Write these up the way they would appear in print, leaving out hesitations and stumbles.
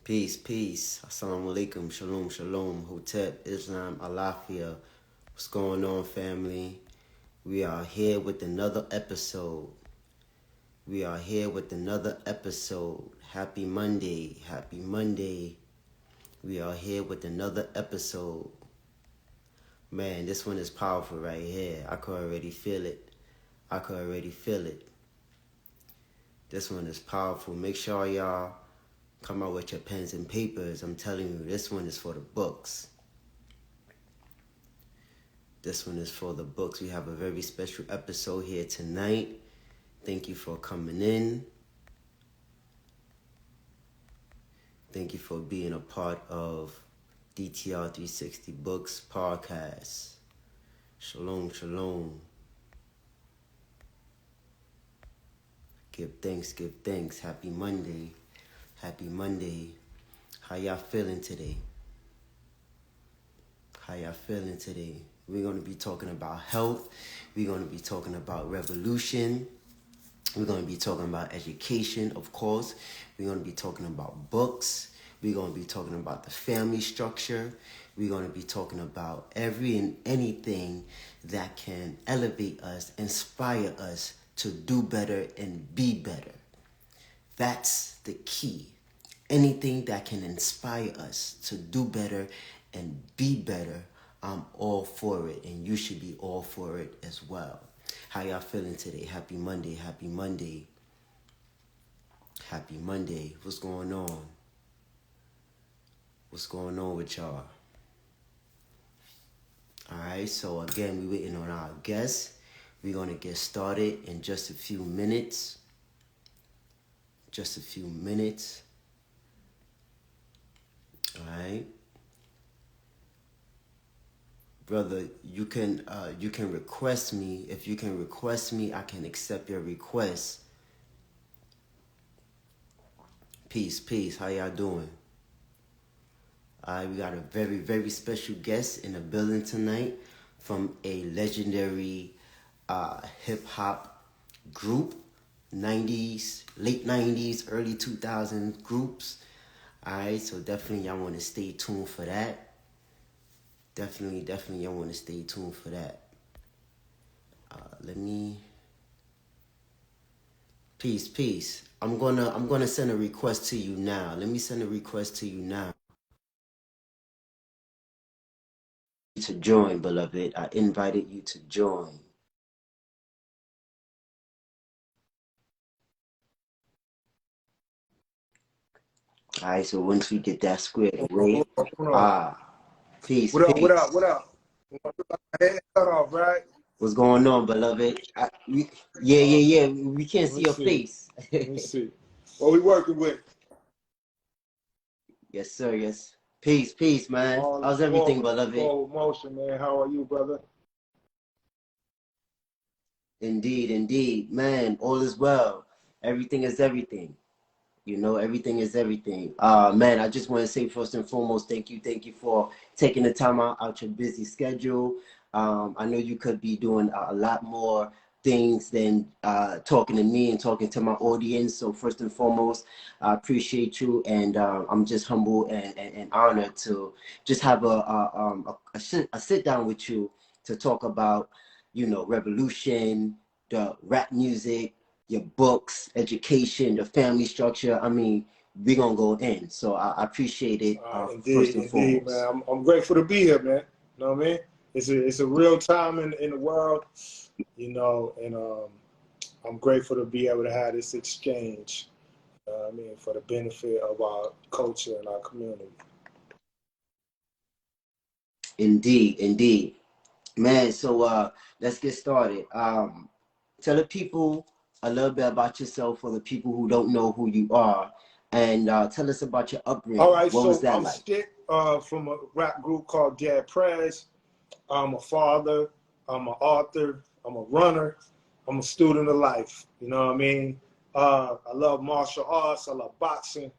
Peace, peace. Assalamu alaikum. Shalom, shalom. Hotep, Islam, Alafia. What's going on, family? We are here with another episode. Happy Monday. Happy Monday. We are here with another episode. Man, this one is powerful right here. I could already feel it. This one is powerful. Make sure y'all come out with your pens and papers. I'm telling you, this one is for the books. We have a very special episode here tonight. Thank you for coming in. Thank you for being a part of DTR 360 Books podcast. Shalom, shalom. Give thanks. Happy Monday. How y'all feeling today? We're going to be talking about health. We're going to be talking about revolution. We're going to be talking about education, of course. We're going to be talking about books. We're going to be talking about the family structure. We're going to be talking about every and anything that can elevate us, inspire us to do better and be better. That's the key. Anything that can inspire us to do better and be better, I'm all for it, and you should be all for it as well. How y'all feeling today? Happy Monday. What's going on? What's going on with y'all? All right, so again, we're waiting on our guests. We're going to get started in just a few minutes. All right. Brother, you can request me. If you can request me, I can accept your request. Peace. How y'all doing? All right, we got a very, very special guest in the building tonight from a legendary hip-hop group, late 90s, early 2000s groups. All right, so definitely y'all want to stay tuned for that. Definitely y'all want to stay tuned for that. Peace. I'm gonna send a request to you now. Let me send a request to you now. To join, beloved. I invited you to join. All right, so once we get that squared away, peace. What up? Head cut off, right? What's going on, beloved? Yeah. We can't see your face. Let me see. What we working with? Yes, sir. Yes. Peace, man. How's everything, beloved? Forward motion, man. How are you, brother? Indeed. Man, all is well. Everything is everything. You know, everything is everything. Man, I just want to say first and foremost, thank you for taking the time out your busy schedule. I know you could be doing a lot more things than talking to me and talking to my audience. So first and foremost, I appreciate you, and I'm just humble and honored to just have a sit down with you to talk about, you know, revolution, the rap music, your books, education, the family structure. I mean, we're going to go in. So I appreciate it first and foremost. Man. I'm grateful to be here, man. You know what I mean? It's a real time in the world, you know, and I'm grateful to be able to have this exchange, I mean, for the benefit of our culture and our community. Indeed. Man, so let's get started. Tell the people a little bit about yourself for the people who don't know who you are, and tell us about your upbringing. All right, what was that I'm like? Stic from a rap group called Dead Prez. I'm a father, I'm an author, I'm a runner, I'm a student of life. You know what I mean? I love martial arts, I love boxing,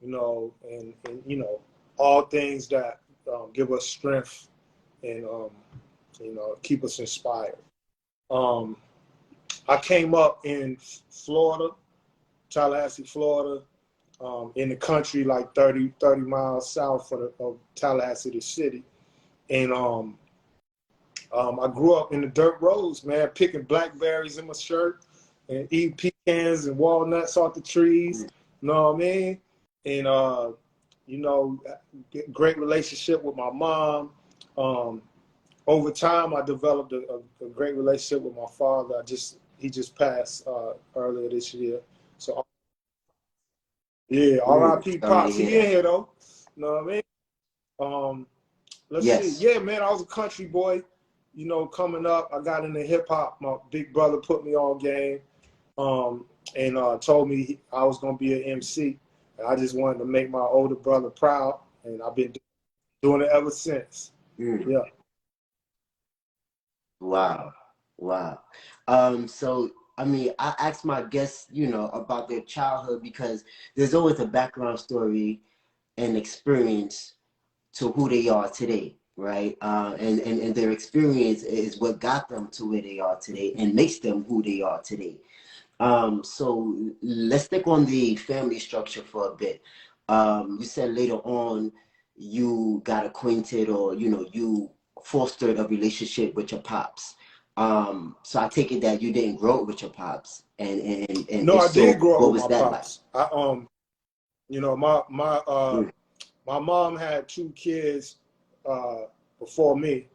you know, and you know, all things that give us strength and you know, keep us inspired. I came up in Florida, Tallahassee, Florida. in the country, like 30 miles south of Tallahassee the city. And I grew up in the dirt roads, man, picking blackberries in my shirt and eating pecans and walnuts off the trees. You know what I mean? And, you know, great relationship with my mom. Over time, I developed a great relationship with my father. He just passed earlier this year. So, yeah, R.I.P. Sorry to Pops. hear He in that. here, though. You know what I mean? Let's see. Yes. Yeah, man, I was a country boy. You know, coming up, I got into hip hop. My big brother put me on game, and told me I was gonna be an MC. And I just wanted to make my older brother proud, and I've been doing it ever since. Mm. Yeah. Wow. Wow. So I mean, I ask my guests, you know, about their childhood because there's always a background story and experience to who they are today, right? And their experience is what got them to where they are today and makes them who they are today. So let's stick on the family structure for a bit. You said later on you got acquainted or, you know, you fostered a relationship with your pops. So I take it that you didn't grow up with your pops. And No, if I did so, grow up what with was my that like? pops. You know, Mm, my mom had two kids before me,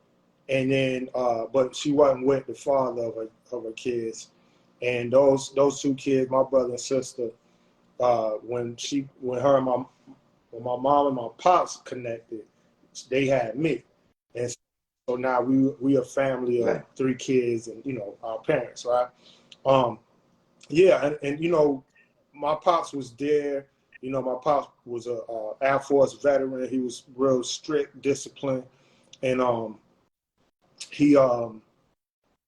and then but she wasn't with the father of her kids. And those two kids, my brother and sister, when my mom and my pops connected, they had me, and so now we a family of right, three kids, and you know our parents, right? Um, yeah, and you know, my pops was there. You know, my pops was a Air Force veteran. He was real strict, disciplined, and he um,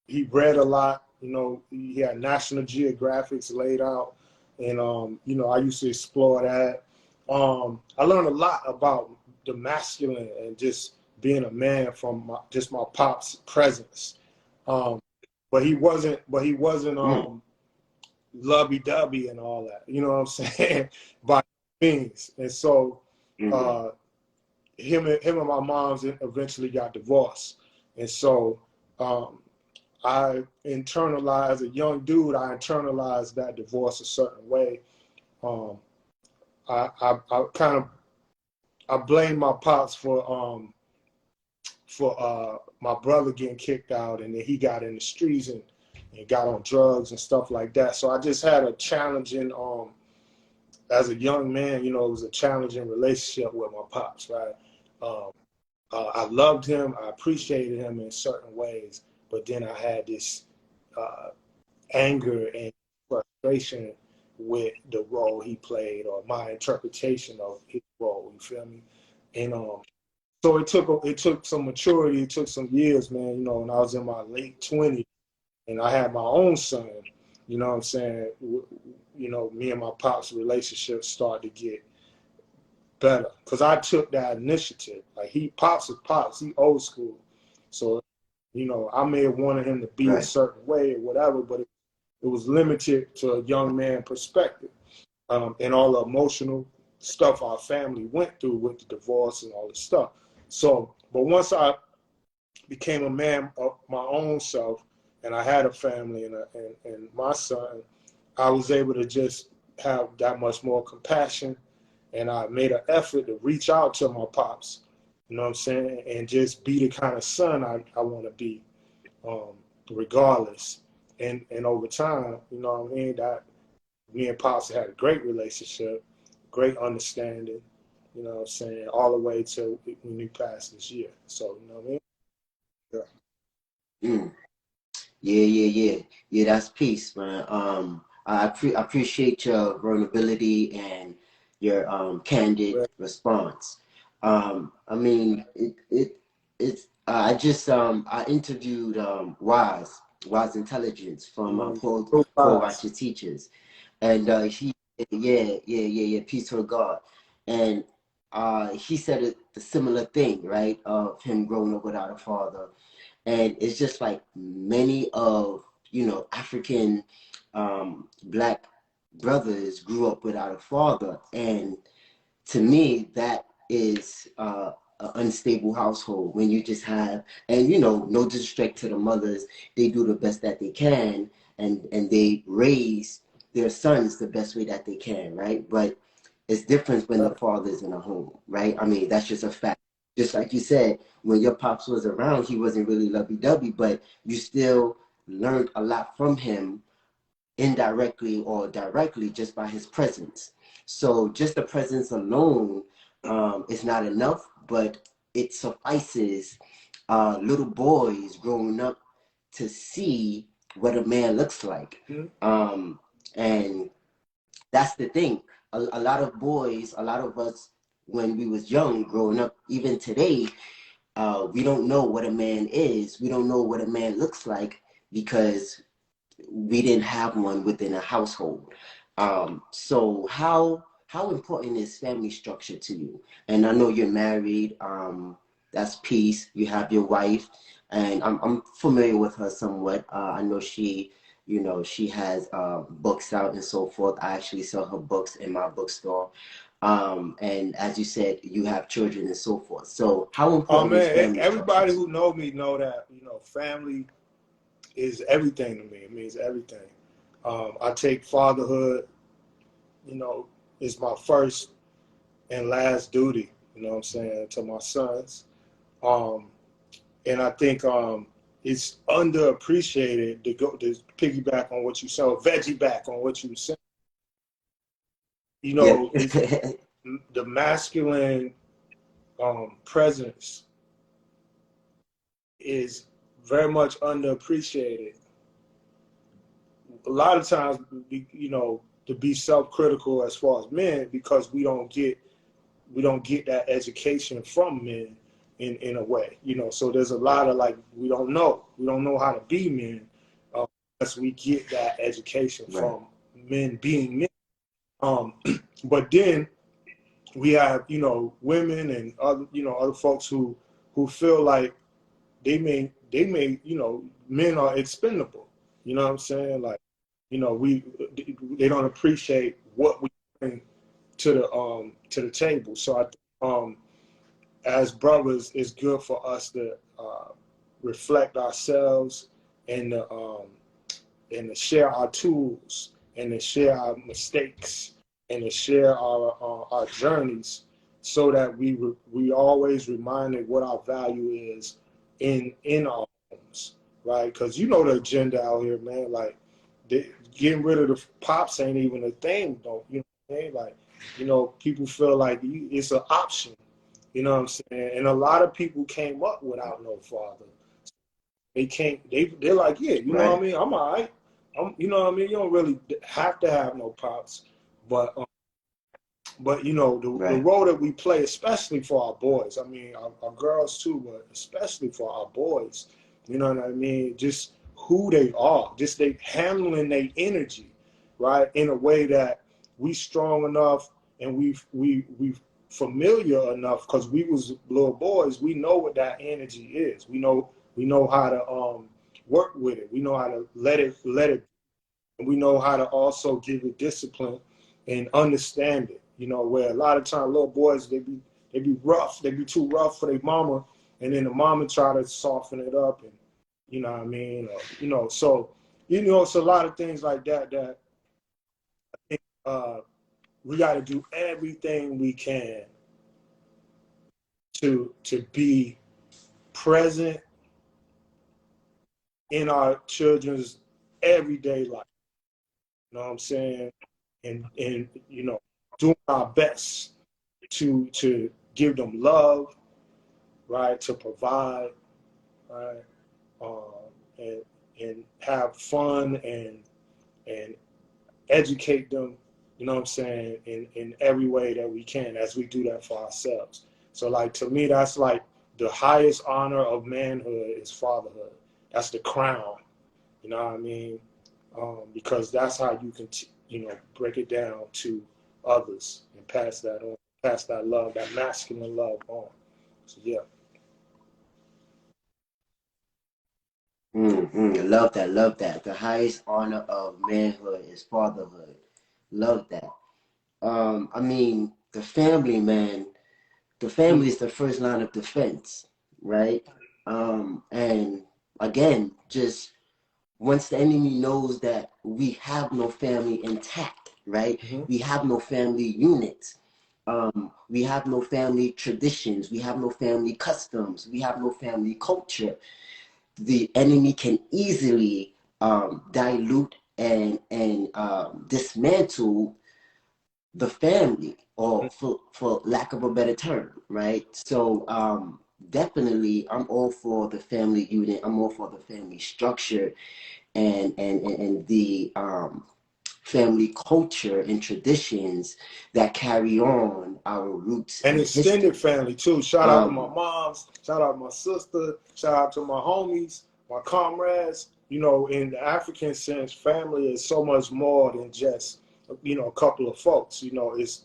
he read a lot. You know, he had National Geographics laid out, and you know, I used to explore that. I learned a lot about the masculine and just being a man from just my pop's presence. Um, but he wasn't mm, lovey-dovey and all that. You know what I'm saying? By means. And so mm, uh, him and my mom's eventually got divorced, and so. Um, I internalized, as a young dude, I internalized that divorce a certain way. Um, I kind of I blamed my pops for my brother getting kicked out, and then he got in the streets and got on drugs and stuff like that. So I just had a challenging as a young man, you know, it was a challenging relationship with my pops, right? Um, I loved him, I appreciated him in certain ways, but then I had this uh, anger and frustration with the role he played or my interpretation of his role. You feel me? And so it took some maturity. It took some years, man. You know, when I was in my late 20s and I had my own son. You know what I'm saying? You know, me and my pops' relationship started to get better because I took that initiative. Like pops is pops. He old school, so you know I may have wanted him to be a right, certain way or whatever, but it was limited to a young man perspective, and all the emotional stuff our family went through with the divorce and all this stuff. So, but once I became a man of my own self, and I had a family and my son, I was able to just have that much more compassion, and I made an effort to reach out to my pops. You know what I'm saying? And just be the kind of son I want to be, um, regardless. And over time, you know what I mean, that me and Pops had a great relationship, great understanding, you know what I'm saying, all the way to when he passed this year. So, you know what I mean? Yeah. mm. Yeah, yeah, yeah. Yeah, that's peace, man. I appreciate your vulnerability and your candid Well, response. I mean, it's I interviewed Wise Intelligence from Poor Wise. Righteous Teachers, and yeah, peace to God, and he said a similar thing, right, of him growing up without a father, and it's just like many of, you know, African black brothers grew up without a father, and to me, that is an unstable household when you just have, and you know, no disrespect to the mothers, they do the best that they can, and they raise their sons the best way that they can, right? But it's different when the father's in a home, right? I mean, that's just a fact. Just like you said, when your pops was around, he wasn't really lovey-dovey, but you still learned a lot from him indirectly or directly just by his presence. So just the presence alone is not enough, but it suffices little boys growing up to see what a man looks like. And that's the thing. A lot of boys, a lot of us, when we was young, growing up, even today, we don't know what a man is. We don't know what a man looks like because we didn't have one within a household. So how important is family structure to you? And I know you're married. That's peace. You have your wife, and I'm familiar with her somewhat. I know she, you know, she has books out and so forth. I actually sell her books in my bookstore. And as you said, you have children and so forth. So how Oh important is man, family structure everybody to you? who know me know that, you know, family is everything to me. It means everything. I take fatherhood, you know, is my first and last duty, you know what I'm saying, to my sons. Um, and I think it's underappreciated to piggyback on what you said, veggie back on what you said. You Yep. know, is the masculine presence is very much underappreciated. A lot of times, you know, to be self-critical as far as men because we don't get that education from men in a way, you know. So there's a lot of like we don't know how to be men unless we get that education Right. from men being men. Um, but then we have, you know, women and other, you know, other folks who feel like they may, you know, men are expendable. You know what I'm saying? Like, you know, they don't appreciate what we bring to the table. So I think, as brothers, it's good for us to reflect ourselves and to share our tools and to share our mistakes and to share our journeys so that we always reminded what our value is in our homes, right? Because you know the agenda out here, man. Like getting rid of the pops ain't even a thing, don't you know what I mean? Like, you know, people feel like it's an option. You know what I'm saying? And a lot of people came up without no father. They can't. They're like, yeah, you know what Right. I mean. I'm all right. You know what I mean. You don't really have to have no pops, but you know the Right. role that we play, especially for our boys. I mean, our girls too, but especially for our boys. You know what I mean? Just who they are, just they handling their energy, right, in a way that we strong enough and we familiar enough because we was little boys. We know what that energy is. We know how to work with it. We know how to let it and we know how to also give it discipline and understand it. You know, where a lot of times little boys they be rough, they be too rough for their mama, and then the mama try to soften it up, and you know what I mean, you know, so you know it's a lot of things like that that uh, we got to do everything we can to be present in our children's everyday life. You know what I'm saying? And you know, doing our best to give them love, right? To provide, right? And have fun and educate them. You know what I'm saying? In every way that we can, as we do that for ourselves. So, like to me, that's like the highest honor of manhood is fatherhood. That's the crown. You know what I mean? Because that's how you can, you know, break it down to others and pass that on, pass that love, that masculine love on. So yeah. Mm-hmm. Love that. Love that. The highest honor of manhood is fatherhood. Love that. I mean, the family, man, the family is the first line of defense, right? And again, just once the enemy knows that we have no family intact, right? We have no family units. We have no family traditions. We have no family customs. We have no family culture. The enemy can easily dilute and dismantle the family, or for lack of a better term, right? So definitely, I'm all for the family unit. I'm all for the family structure and the family culture and traditions that carry on our roots And and extended history. family too. Shout out to my moms, shout out to my sister, shout out to my homies, my comrades. You know, in the African sense, family is so much more than just, you know, a couple of folks. You know, it's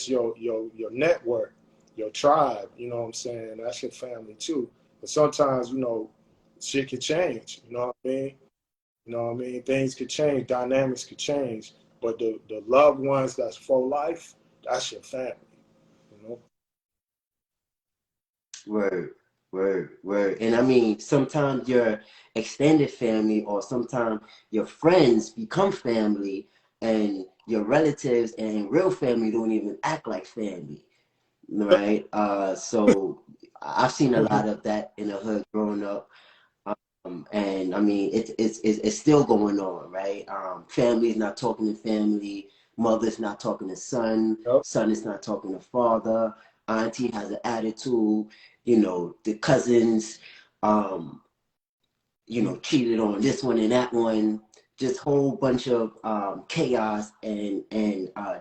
your network, your tribe, you know what I'm saying? That's your family too. But sometimes, you know, shit could change, you know what I mean? You know what I mean? Things could change, dynamics could change. But the loved ones that's for life, that's your family, you know? Word, word. And I mean, sometimes your extended family or sometimes your friends become family, and your relatives and real family don't even act like family, right? So I've seen a lot of that in the hood growing up. And I mean, it's still going on, right? Family is not talking to family, mother's not talking to son, Yep. son is not talking to father, auntie has an attitude, you know, the cousins, um, you know, cheated on this one and that one, just whole bunch of chaos and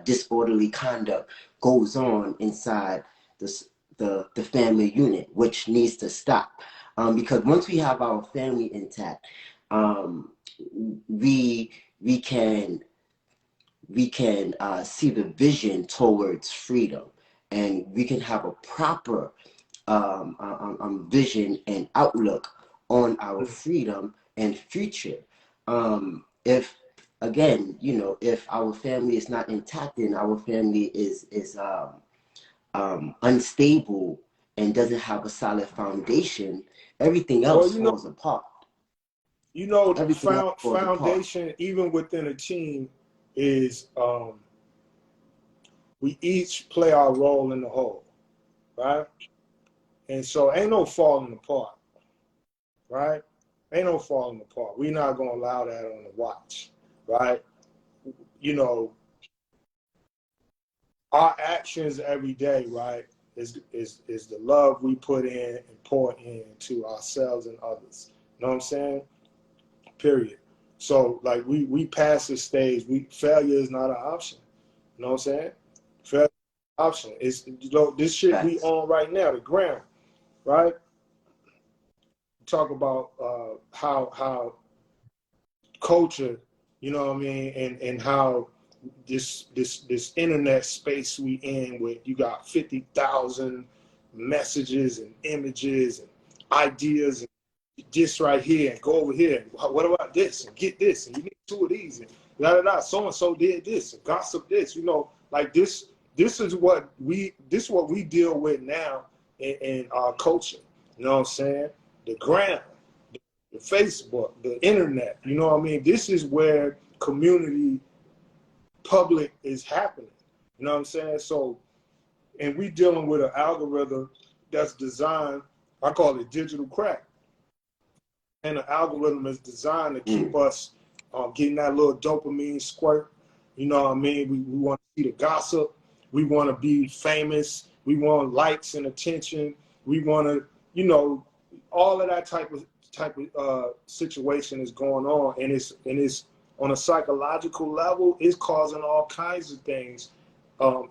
disorderly conduct goes on inside the family unit, which needs to stop. Because once we have our family intact, um, we we can see the vision towards freedom, and we can have a proper vision and outlook on our freedom and future. If again, you know, if our family is not intact and our family is unstable and doesn't have a solid foundation, everything Well, else falls apart. the Everything else falls apart. foundation, even within a team, is we each play our role in the whole, right? And so ain't no falling apart, right? Ain't no falling apart. We're not gonna allow that on the watch, right? You know, our actions every day, right, is the love we put in and pour into ourselves and others. You know what I'm saying? Period. So like we pass this stage. Failure is not an option. You know what I'm saying? Failure is not an option. It's, you know, this shit we Facts. on right now, the ground, right? Talk about how culture, you know what I mean, and how this internet space we in, where you got 50,000 messages and images and ideas, and this right here and go over here, and what about this, and get this, and you need two of these, and da da da, so and so did this and gossip this, you know, like this is what we deal with now in our culture. You know what I'm saying? The ground, the Facebook, the internet. You know what I mean? This is where community public is happening. You know what I'm saying? So, and we dealing with an algorithm that's designed, I call it digital crack. And the algorithm is designed to keep us getting that little dopamine squirt. You know what I mean? We want to see the gossip. We want to be famous. We want likes and attention. We want to, you know, all of that type of situation is going on, and it's on a psychological level. It's causing all kinds of things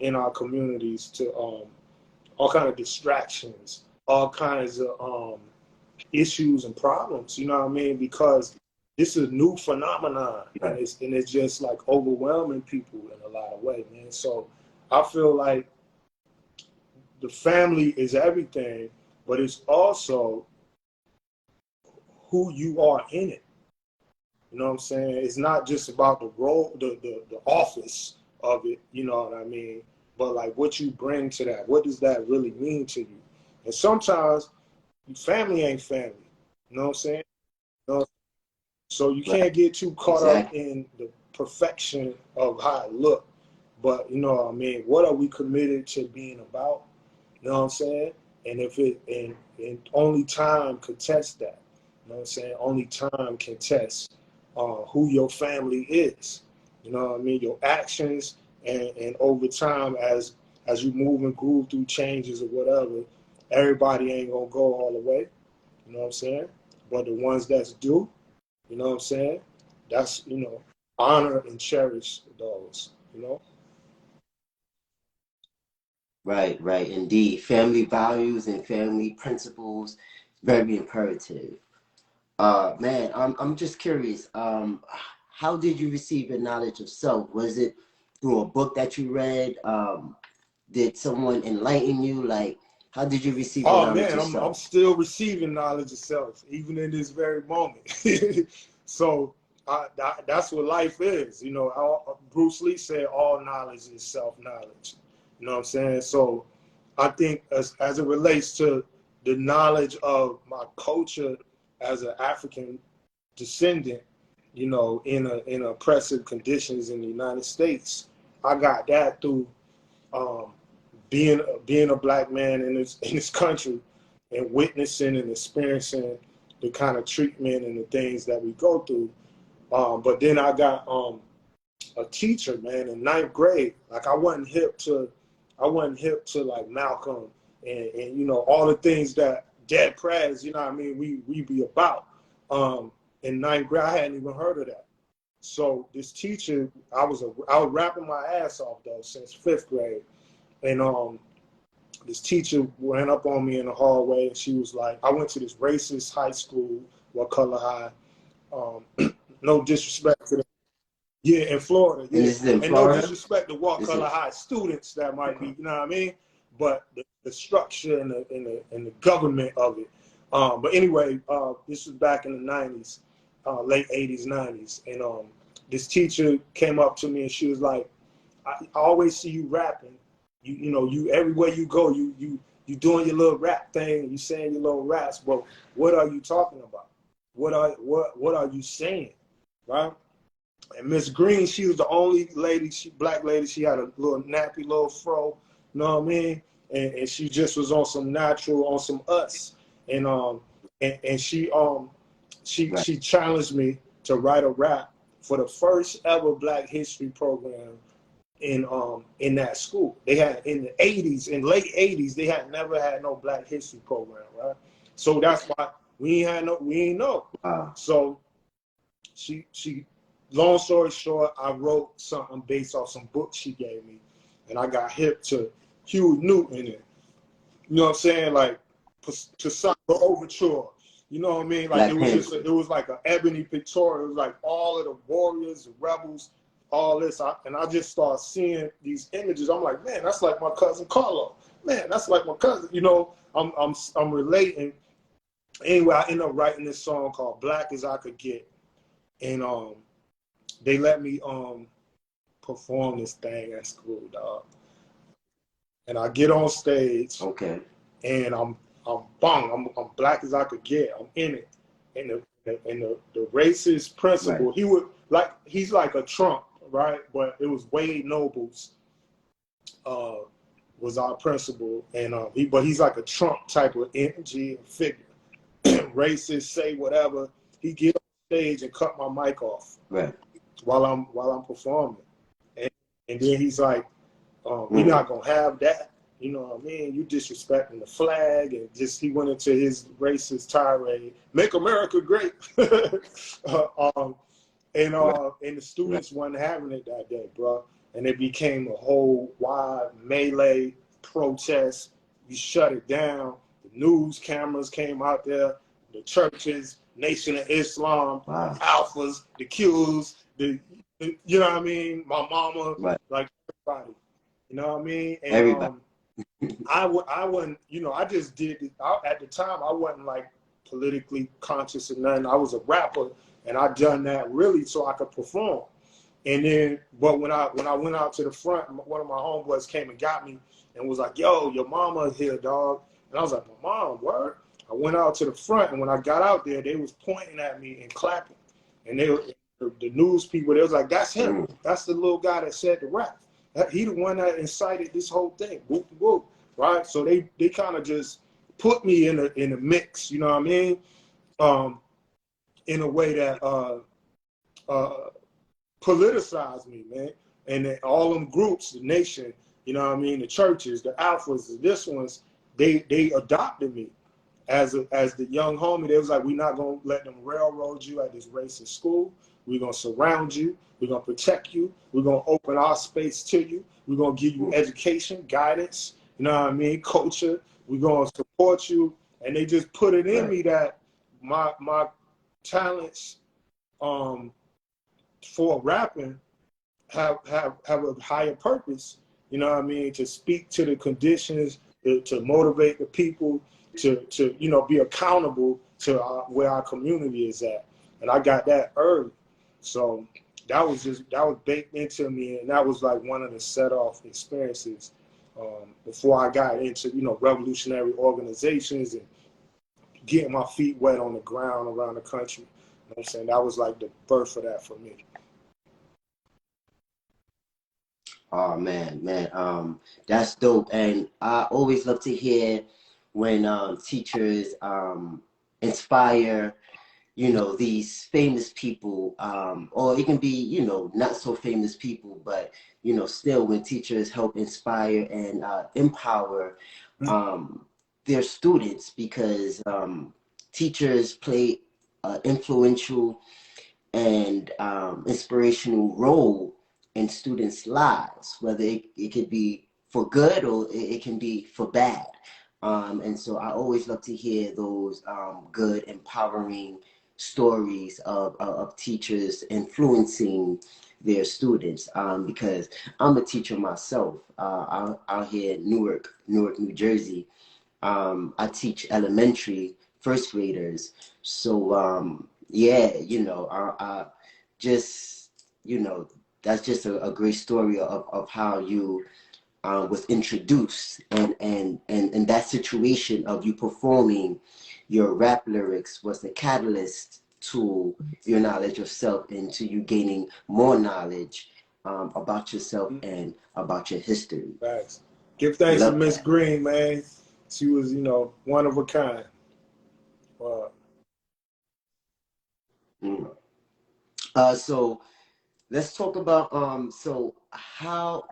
in our communities, to all kind of distractions, all kinds of issues and problems, you know what I mean? Because this is a new phenomenon, and it's just like overwhelming people in a lot of ways, man. So I feel like the family is everything, but it's also who you are in it. You know what I'm saying? It's not just about the role, the office. of it, you know what I mean? But like what you bring to that, what does that really mean to you? And sometimes family ain't family, you know what I'm saying? You know? So you Right. can't get too caught up Exactly. in the perfection of how it look. But you know what I mean? What are we committed to being about? You know what I'm saying? And if it and only time could test that. You know what I'm saying? Only time can test who your family is. You know what I mean? Your actions and over time as you move and groove through changes or whatever, everybody ain't gonna go all the way. You know what I'm saying? But the ones that's do, you know what I'm saying? That's, you know, honor and cherish those, you know? Right, right, indeed. Family values and family principles, very imperative. Man, I'm just curious. How did you receive your knowledge of self? Was it through a book that you read? Did someone enlighten you? Like, how did you receive your Oh knowledge man, of I'm self? still receiving knowledge of self, even in this very moment. So that's what life is. You know, Bruce Lee said all knowledge is self-knowledge. You know what I'm saying? So I think as it relates to the knowledge of my culture as an African descendant, you know, in oppressive conditions in the United States, I got that through um, being a black man in this country and witnessing and experiencing the kind of treatment and the things that we go through. But then I got a teacher, man, in ninth grade. Like I wasn't hip to like Malcolm and you know all the things that Dead Prez, you know what I mean, we be about. In ninth grade, I hadn't even heard of that. So this teacher, I was rapping my ass off though since fifth grade, and this teacher ran up on me in the hallway and she was like, I went to this racist high school, What Color High. No disrespect to them. Yeah, in Florida, And yeah. this is in And no Florida? disrespect to What This is Color High students that might be, okay. you know what I mean? But the structure and the government of it. But anyway, this was back in the 90s, late 80s, 90s. And this teacher came up to me and she was like, I always see you rapping. You know, you everywhere you go, you doing your little rap thing, you saying your little raps, but what are you talking about? What are you saying? Right? And Miss Green, she was the only lady, black lady, she had a little nappy little fro, you know what I mean? And she just was on some natural, on some us. And and Right. she challenged me to write a rap for the first ever Black History program in that school. They had in the 80s, in late 80s, they had never had no Black History program, right? So that's why we ain't know. Wow. So she long story short, I wrote something based off some books she gave me, and I got hip to Huey Newton in it. You know what I'm saying? Like to Samba Overture. You know what I mean? Like Black Panther. it was like an ebony pictorial. It was like all of the warriors, the rebels, all this. And I just started seeing these images. I'm like, man, that's like my cousin Carlo. Man, that's like my cousin. You know, I'm relating. Anyway, I ended up writing this song called Black as I Could Get. And they let me perform this thing at school, dog. And I get on stage Okay. and I'm bang, I'm black as I could get. I'm in it. And the racist Right. principal, he's like a Trump, right? But it was Wade Nobles uh was our principal, and he's like a Trump type of energy and figure. Racist, say whatever. He get on stage and cut my mic off Right. while I'm performing. And, and then he's like, we're Mm. not gonna have that. You know what I mean? You disrespecting the flag, and just he went into his racist tirade, "Make America Great," Right. and the Right. students weren't having it that day, bro. And it became a whole wide melee protest. We shut it down. The news cameras came out there. The churches, Nation of Islam, the Wow. Alphas, the Qs, you know what I mean? My mama, Right. like everybody. You know what I mean? And Everybody. I wasn't, you know, I just did it. At the time, I wasn't like politically conscious or nothing. I was a rapper, and I done that really so I could perform. And then, but when I went out to the front, one of my homeboys came and got me and was like, "Yo, your mama here, dog." And I was like, "My mom, word?" I went out to the front, and when I got out there, they was pointing at me and clapping. And they were, the news people, they was like, "That's him. That's the little guy that said the rap. He the one that incited this whole thing." Whoop, whoop, right? So they kind of just put me in a mix, you know what I mean? In a way that politicized me, man. And then all them groups, the nation, you know what I mean, the churches, the alphas, the this ones, they adopted me as the young homie. They was like, "We're not gonna let them railroad you at this racist school. We're gonna surround you. We're gonna protect you. We're gonna open our space to you. We're gonna give you education, guidance, you know what I mean, culture. We're gonna support you." And they just put it in me that my talents for rapping have a higher purpose, you know what I mean, to speak to the conditions, to motivate the people, to you know, be accountable to where our community is at. And I got that early. So that was baked into me, and that was like one of the set off experiences before I got into, you know, revolutionary organizations and getting my feet wet on the ground around the country. You know what I'm saying? That was like the birth of that for me. Oh man, that's dope. And I always love to hear when teachers inspire, you know, these famous people, or it can be, you know, not so famous people, but you know, still when teachers help inspire and empower their students, because teachers play an influential and inspirational role in students' lives, whether it could be for good or it can be for bad. And so I always love to hear those good, empowering stories of teachers influencing their students, because I'm a teacher myself out here in Newark, New Jersey. I teach elementary first graders. So yeah, you know, I just, you know, that's just a great story of how you was introduced, and that situation of you performing your rap lyrics was the catalyst to your knowledge of self and to you gaining more knowledge about yourself and about your history. Thanks. Give thanks to Love Miss that. Green, man. She was, you know, one of a kind. Wow. Mm. So let's talk about so how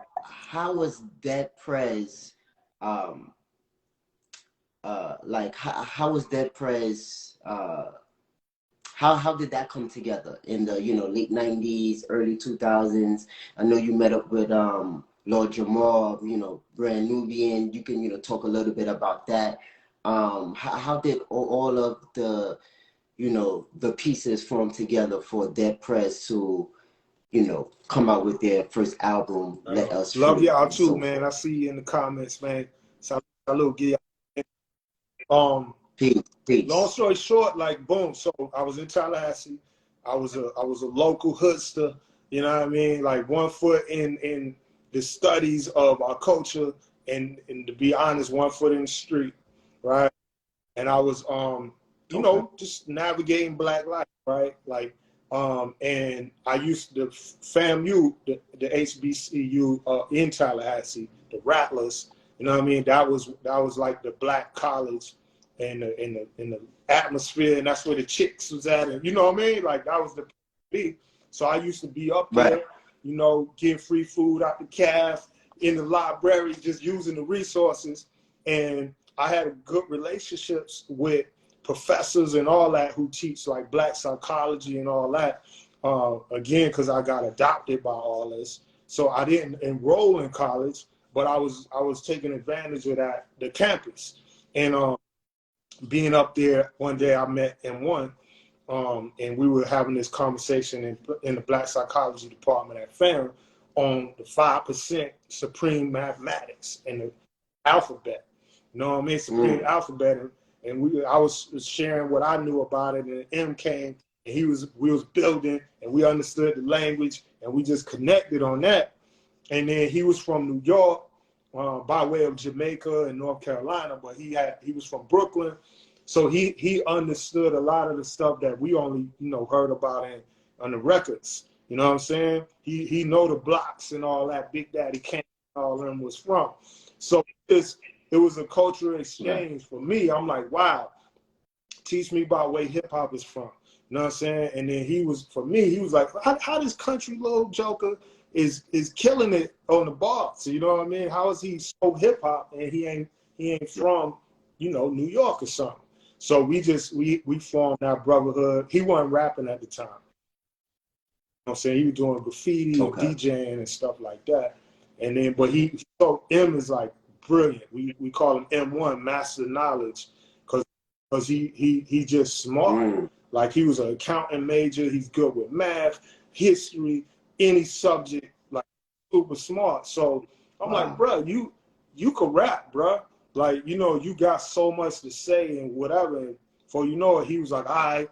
was Dead Prez um like how was Dead Prez how did that come together in the, you know, late 90s, early 2000s? I know you met up with Lord Jamal, you know, Brand Nubian. You can, you know, talk a little bit about that. How did all of the, you know, the pieces form together for Dead Prez to, you know, come out with their first album, Let Us Love Free, y'all and too, so man. I forth? see you in the comments, man. Salute, give y'all. Peace, Long peace. story short, like boom. So I was in Tallahassee. I was a local hoodster. You know what I mean? Like 1 foot in the studies of our culture, and to be honest, 1 foot in the street, right? And I was you Okay. know, just navigating black life, right? Like and I used to FAMU, the HBCU in Tallahassee, the Rattlers. You know what I mean? That was like the black college in the atmosphere, and that's where the chicks was at, and you know what I mean? Like that was the be. So I used to be up Right. there, you know, getting free food out the calf in the library, just using the resources. And I had good relationships with professors and all that who teach like black psychology and all that. Again, because I got adopted by all this, so I didn't enroll in college, but I was taking advantage of that, the campus. And being up there one day, I met M1, and we were having this conversation in the black psychology department at FAM on the 5% supreme mathematics and the alphabet. You know what I mean? Supreme Mm. alphabet. And I was sharing what I knew about it, and M came and we was building, and we understood the language, and we just connected on that. And then he was from New York, by way of Jamaica and North Carolina, but he was from Brooklyn, so he understood a lot of the stuff that we only heard about on the records. You know what I'm saying? He know the blocks and all that. Big Daddy Kane, all them was from. So it was a cultural exchange for me. I'm like, wow, teach me about where hip hop is from. You know what I'm saying? And then he was like, how this country little joker is killing it on the bars. So, you know what I mean? How is he so hip hop and he ain't from, New York or something? So we formed that brotherhood. He wasn't rapping at the time. You know what I'm saying? He was doing graffiti and DJing and stuff like that. And then, but M is like brilliant. We call him M1, Master Knowledge, because he just smart. Like, he was an accounting major. He's good with math, history, any subject, like super smart. So I'm like, bro, you could rap, bro. Like, you got so much to say and whatever. And before you know it, he was like, all right,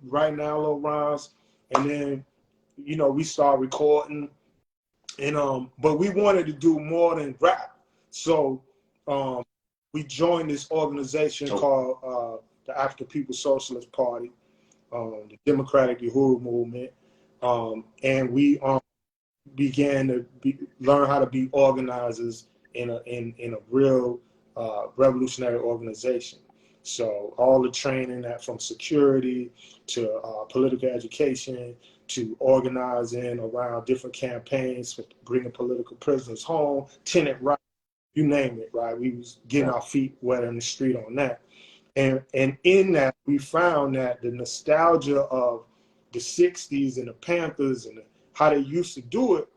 write down little rhymes. And then, we started recording. And but we wanted to do more than rap. So we joined this organization called the African People's Socialist Party, the Democratic Uhuru Movement. And we began to learn how to be organizers in a real revolutionary organization. So all the training that from security to political education to organizing around different campaigns for bringing political prisoners home, tenant rights, you name it, right? We was getting our feet wet in the street on that. And in that, we found that the nostalgia of the 60s and the Panthers and how they used to do it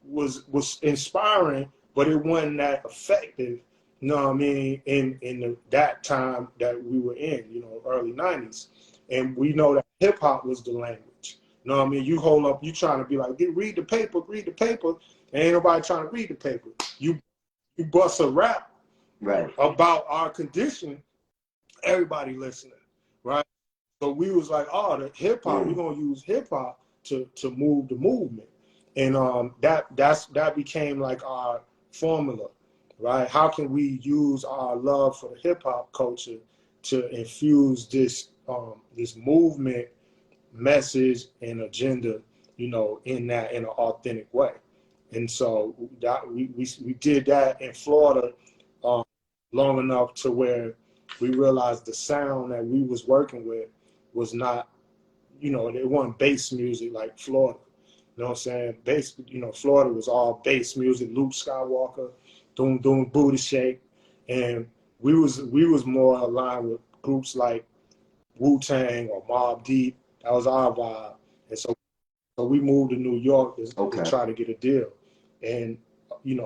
was inspiring, but it wasn't that effective, you know what I mean, in that time that we were in, early 90s. And we know that hip hop was the language. You know what I mean? You hold up, you trying to be like, read the paper, and ain't nobody trying to read the paper. You bust a rap about our condition, everybody listening, right? So we was like, the hip hop, we're gonna use hip hop to move the movement. And that became like our formula, right? How can we use our love for the hip hop culture to infuse this movement message and agenda, in an authentic way? And so that we did that in Florida long enough to where we realized the sound that we was working with was not, it wasn't bass music like Florida. You know what I'm saying? Bass, Florida was all bass music, Luke Skywalker, doing booty shake. And we was more aligned with groups like Wu-Tang or Mobb Deep. That was our vibe. And so we moved to New York to try to get a deal. And,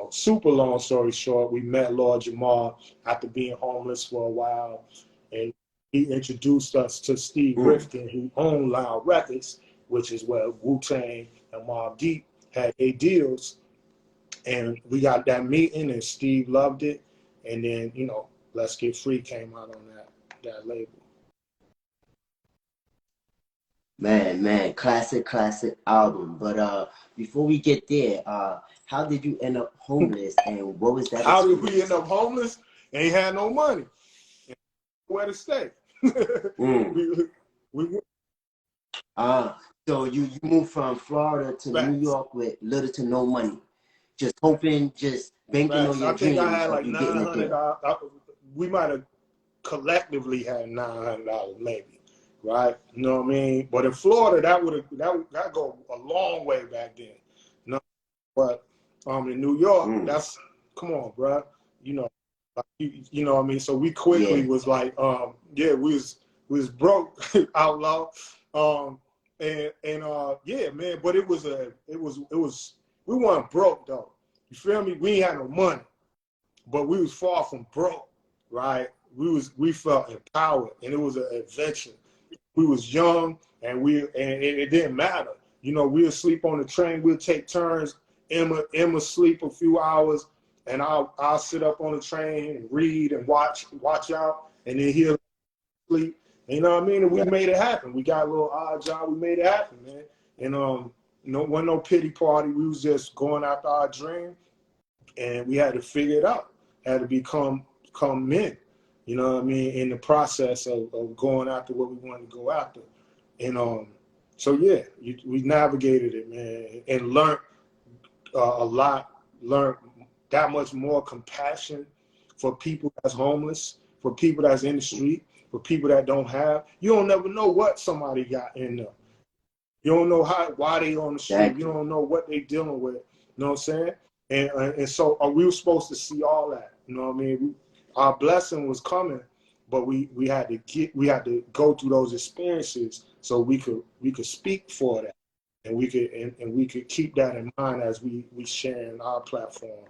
super long story short, we met Lord Jamar after being homeless for a while. And he introduced us to Steve Rifkin, who owned Loud Records, which is where Wu-Tang and Mobb Deep had their deals. And we got that meeting, and Steve loved it. And then, Let's Get Free came out on that label. Man, classic album. But before we get there, how did you end up homeless, and what was that How experience? did we end up homeless? Ain't had no money. Where to stay? we So you moved from Florida to New York with little to no money, just hoping, just banking on your dreams. I had like $900. We might have collectively had $900 maybe, right? You know what I mean? But in Florida, that go a long way back then. But in New York, that's, come on, bro. You know what I mean? So we quickly was like, we was broke, outlaw. Man, but it was we weren't broke though. You feel me? We ain't had no money, but we was far from broke, right? We felt empowered, and it was an adventure. We was young, and it didn't matter. We'll sleep on the train. We'll take turns. Emma sleep a few hours, and I'll sit up on the train and read and watch out, and then he'll sleep, You know what I mean? And we made it happen. We got a little odd job. We made it happen, man. And wasn't no pity party. We was just going after our dream, and we had to figure it out. Had to become men. You know what I mean? In the process of going after what we wanted to go after. And so yeah, we navigated it, man, and learned a lot. Learned that much more compassion for people that's homeless, for people that's in the street, for people that don't have. You don't never know what somebody got in there. You don't know why they on the street. Exactly. You don't know what they dealing with. You know what I'm saying? And so we were supposed to see all that. You know what I mean? Our blessing was coming, but we had to go through those experiences so we could speak for that, and we could keep that in mind as we sharing our platform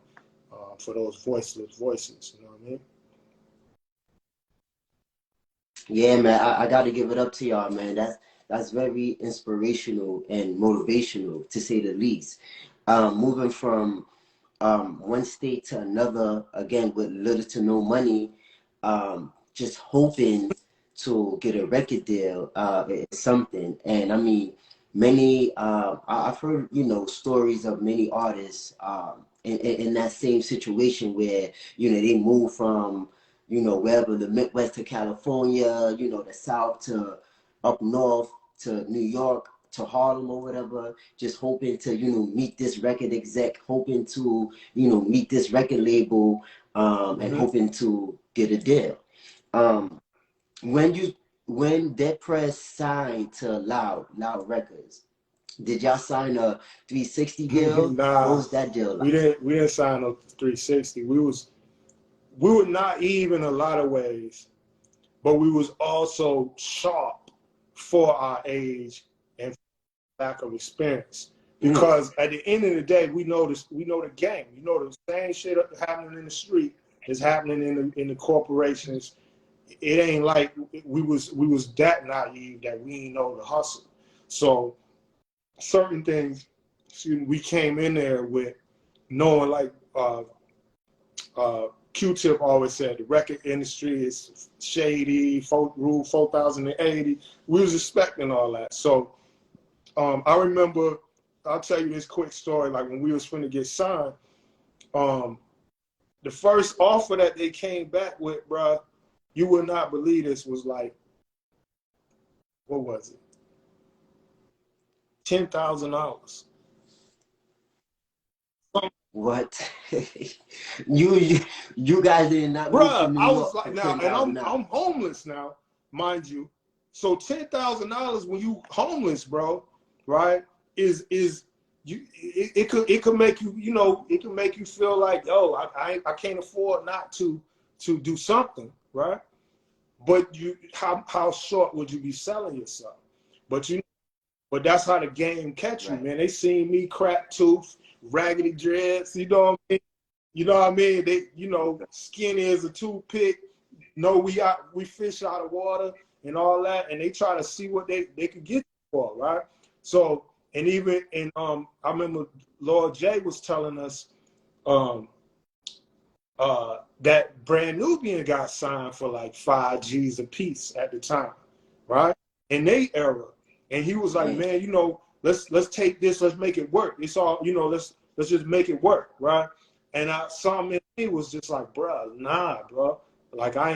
for those voiceless voices. You know what I mean? Yeah, man, I got to give it up to y'all, man. That's very inspirational and motivational, to say the least. Moving from one state to another, again, with little to no money, just hoping to get a record deal is something. And I mean, I've heard, stories of many artists in that same situation where, they move from, wherever, the Midwest to California, the South to up north to New York to Harlem or whatever, just hoping to, meet this record exec, hoping to, meet this record label, and hoping to get a deal. Um, when Dead Prez signed to Loud Records, did y'all sign a 360 deal? What Nah, was that deal we like? didn't sign no 360. We were naive in a lot of ways, but we was also sharp for our age and lack of experience. Mm, Because at the end of the day, we know the game. The same shit happening in the street is happening in the corporations. It ain't like we was that naive that we didn't know the hustle. So certain things, we came in there with knowing, like Q-Tip always said, the record industry is shady, Rule 4080. We was expecting all that. So I remember, I'll tell you this quick story, like when we was finna get signed, the first offer that they came back with, bruh, you would not believe this, was like, what was it? $10,000. what? you guys did not move to Bruh, New I was York like, for now, and I'm $10,000. homeless now, mind you. So $10,000 when you homeless, bro, right? Is it could make you, it can make you feel like, yo, I can't afford not to do something, right? But how short would you be selling yourself? But but that's how the game catch you, Right. man. They seen me crack tooth, raggedy dreads, you know what I mean? You know what I mean? They, skinny as a toothpick. We fish out of water and all that, and they try to see what they could get for, right? So, I remember Lord J was telling us that Brand Nubian got signed for like 5 G's a piece at the time, right? In their era. And he was like, Dang. man, let's take this, let's make it work. It's all, let's just make it work, right? And something in me was just like, bro, nah, bro. Like nah,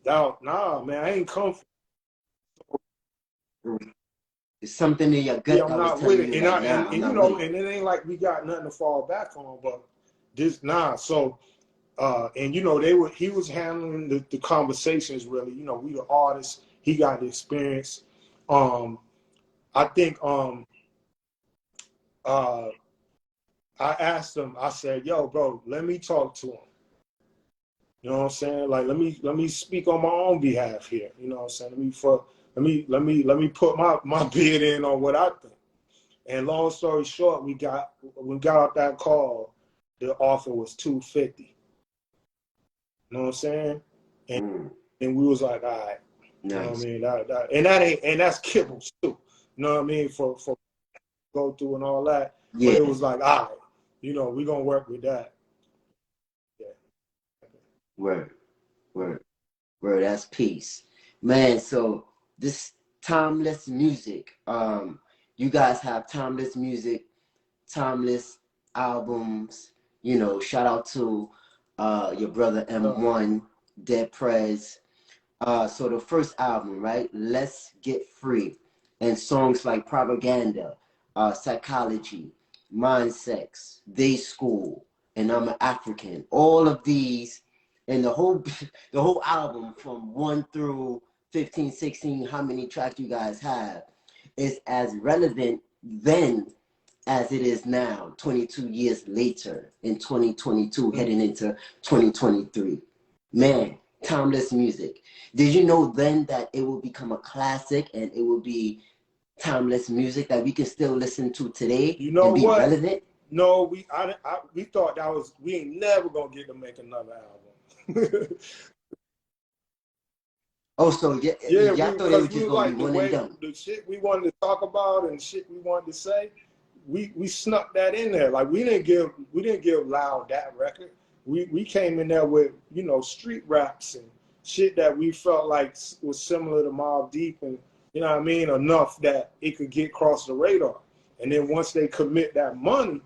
man, I ain't comfortable. It's something in your Yeah, gut I'm that was not with telling it. you And like, nah, I'm and not with it. and it ain't like we got nothing to fall back on, but this, nah. So and he was handling the conversations really. We the artists, he got the experience. I think I asked him, I said, yo, bro, let me talk to him. You know what I'm saying? Like let me speak on my own behalf here. You know what I'm saying? Let me put my bid in on what I think. And long story short, we got out that call, the offer was 250. You know what I'm saying? And Mm, and we was like, all right. You know what I nice. mean? That's kibbles too. You know what I mean? For go through and all that. But Yeah. it was like, all right, we're gonna work with that. Yeah. Word. Word. Word. That's peace. Man, so this timeless music, you guys have timeless music, timeless albums, you know, shout out to your brother M1, Dead Prez. So the first album, right? Let's Get Free. And songs like Propaganda, Psychology, Mind Sex, Day School, and I'm an African. All of these and the whole the whole album from 1 through 15, 16, how many tracks you guys have, is as relevant then as it is now, 22 years later in 2022, heading into 2023. Man, timeless music. Did you know then that it will become a classic and it will be timeless music that we can still listen to today You know and be what? relevant? No, we thought that was, we ain't never gonna get to make another album. Oh, so Yeah, y'all thought it was because we just were gonna be like, the one and way done. the shit we wanted to talk about and shit we wanted to say, we snuck that in there. Like we didn't give Loud that record. We came in there with, you know, street raps and shit that we felt like was similar to Mobb Deep, and you know what I mean, enough that it could get across the radar. And then once they commit that money,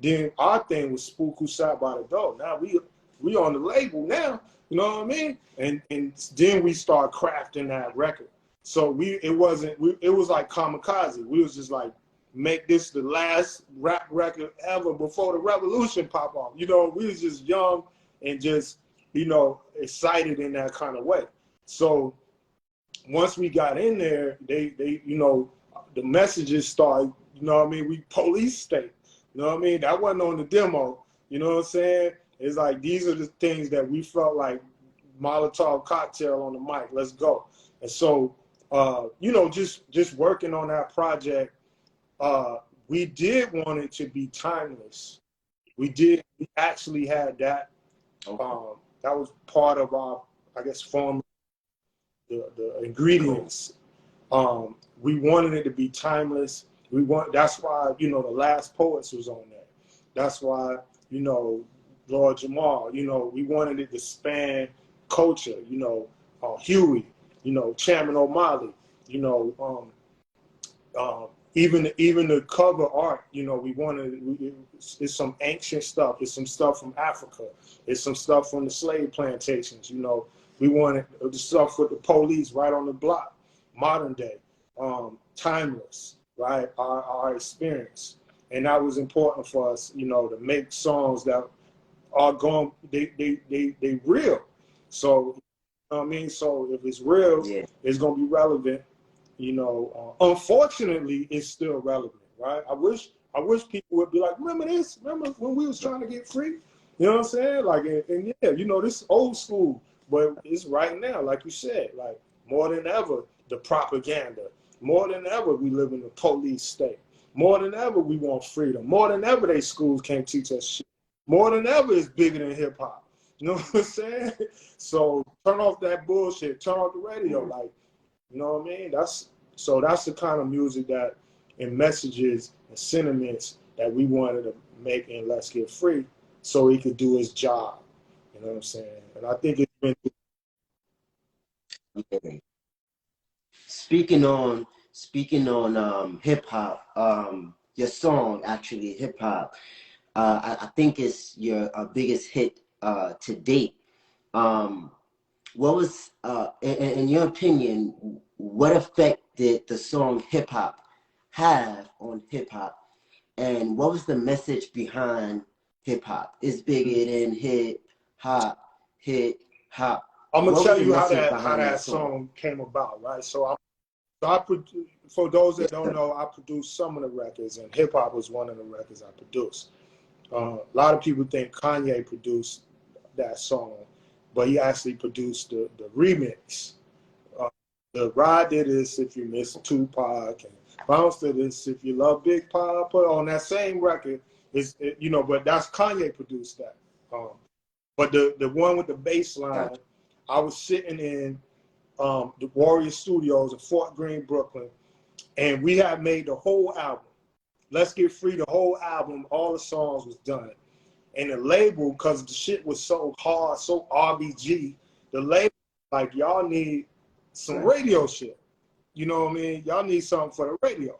then our thing was Spook Who Sat by the Door. Now we on the label now, you know what I mean? And then we start crafting that record. So it was like kamikaze. We was just like, make this the last rap record ever before the revolution pop off. You know, we was just young and just, you know, excited in that kind of way. So once we got in there, they you know, the messages started, you know what I mean, we police state. You know what I mean? That wasn't on the demo. You know what I'm saying? It's like, these are the things that we felt like Molotov cocktail on the mic. Let's go. And so, you know, just working on that project, we did want it to be timeless. We actually had that. That was part of our, I guess, form, the ingredients. We wanted it to be timeless. That's why, you know, The Last Poets was on there. That's why, you know, Lord Jamal, you know, we wanted it to span culture, you know, Huey, you know, Chairman O'Malley, you know, even the cover art, you know, we wanted, it's some ancient stuff. It's some stuff from Africa. It's some stuff from the slave plantations, you know. We wanted the stuff with the police right on the block, modern day, timeless, right? Our experience. And that was important for us, you know, to make songs that are going, they real. So, you know what I mean? So if it's real, Yeah. it's going to be relevant. You know, unfortunately, it's still relevant, right? I wish people would be like, remember this? Remember when we was trying to get free? You know what I'm saying? Like, and yeah, you know, this is old school, but it's right now, like you said, like more than ever, the propaganda. More than ever, we live in a police state. More than ever, we want freedom. More than ever, they schools can't teach us shit. More than ever, it's bigger than hip hop. You know what I'm saying? So turn off that bullshit. Turn off the radio. Like, you know what I mean? That's the kind of music that, and messages and sentiments that we wanted to make in Let's Get Free, so he could do his job. You know what I'm saying? And I think it's been. Yeah. Speaking on hip hop, your song actually hip hop, I think it's your biggest hit to date. Um, what was in your opinion, what effect did the song hip hop have on hip hop, and what was the message behind hip hop? It's bigger than hip hop. I'm gonna What was tell the you how message behind that that song? song came about, right? For those that don't know, I produced some of the records, and hip hop was one of the records I produced. A lot of people think Kanye produced that song, but he actually produced the remix. The Ride did this if you miss Tupac, and Bounce did this if you love Big Pop. Put on that same record you know, but that's Kanye produced that. But the one with the bass line, I was sitting in the Warrior Studios in Fort Greene, Brooklyn, and we had made the whole album. Let's Get Free, the whole album, all the songs was done. And the label, because the shit was so hard, so RBG, the label, like, y'all need some radio shit. You know what I mean? Y'all need something for the radio.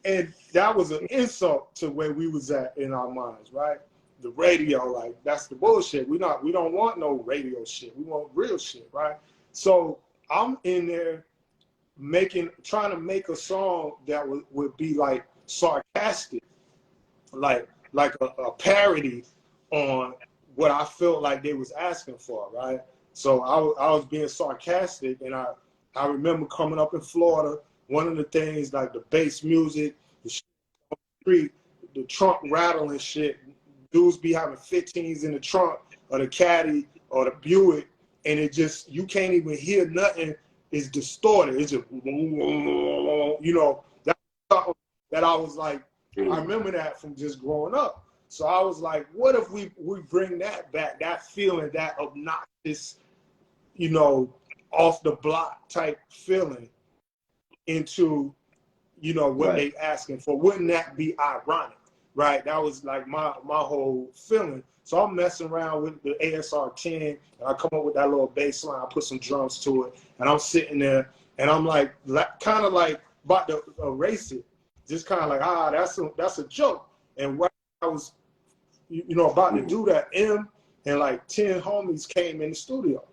And that was an insult to where we was at in our minds, right? The radio, like, that's the bullshit. We don't want no radio shit. We want real shit, right? So I'm in there trying to make a song that would be like sarcastic, like a parody on what I felt like they was asking for, right? So I was being sarcastic, and I remember coming up in Florida, one of the things like the bass music, the street, the trunk rattling shit, dudes be having 15s in the trunk or the caddy or the Buick, and it just, you can't even hear nothing. It's distorted. It's just, you know, that I was like, I remember that from just growing up. So I was like, what if we bring that back, that feeling, that obnoxious, you know, off the block type feeling into, you know, what they asking for? Wouldn't that be ironic, right? That was like my whole feeling. So I'm messing around with the ASR 10, and I come up with that little bass line, I put some drums to it, and I'm sitting there, and I'm like kind of like about to erase it, just kind of like, that's a joke. And while I was, you know, about to do that, and like 10 homies came in the studio.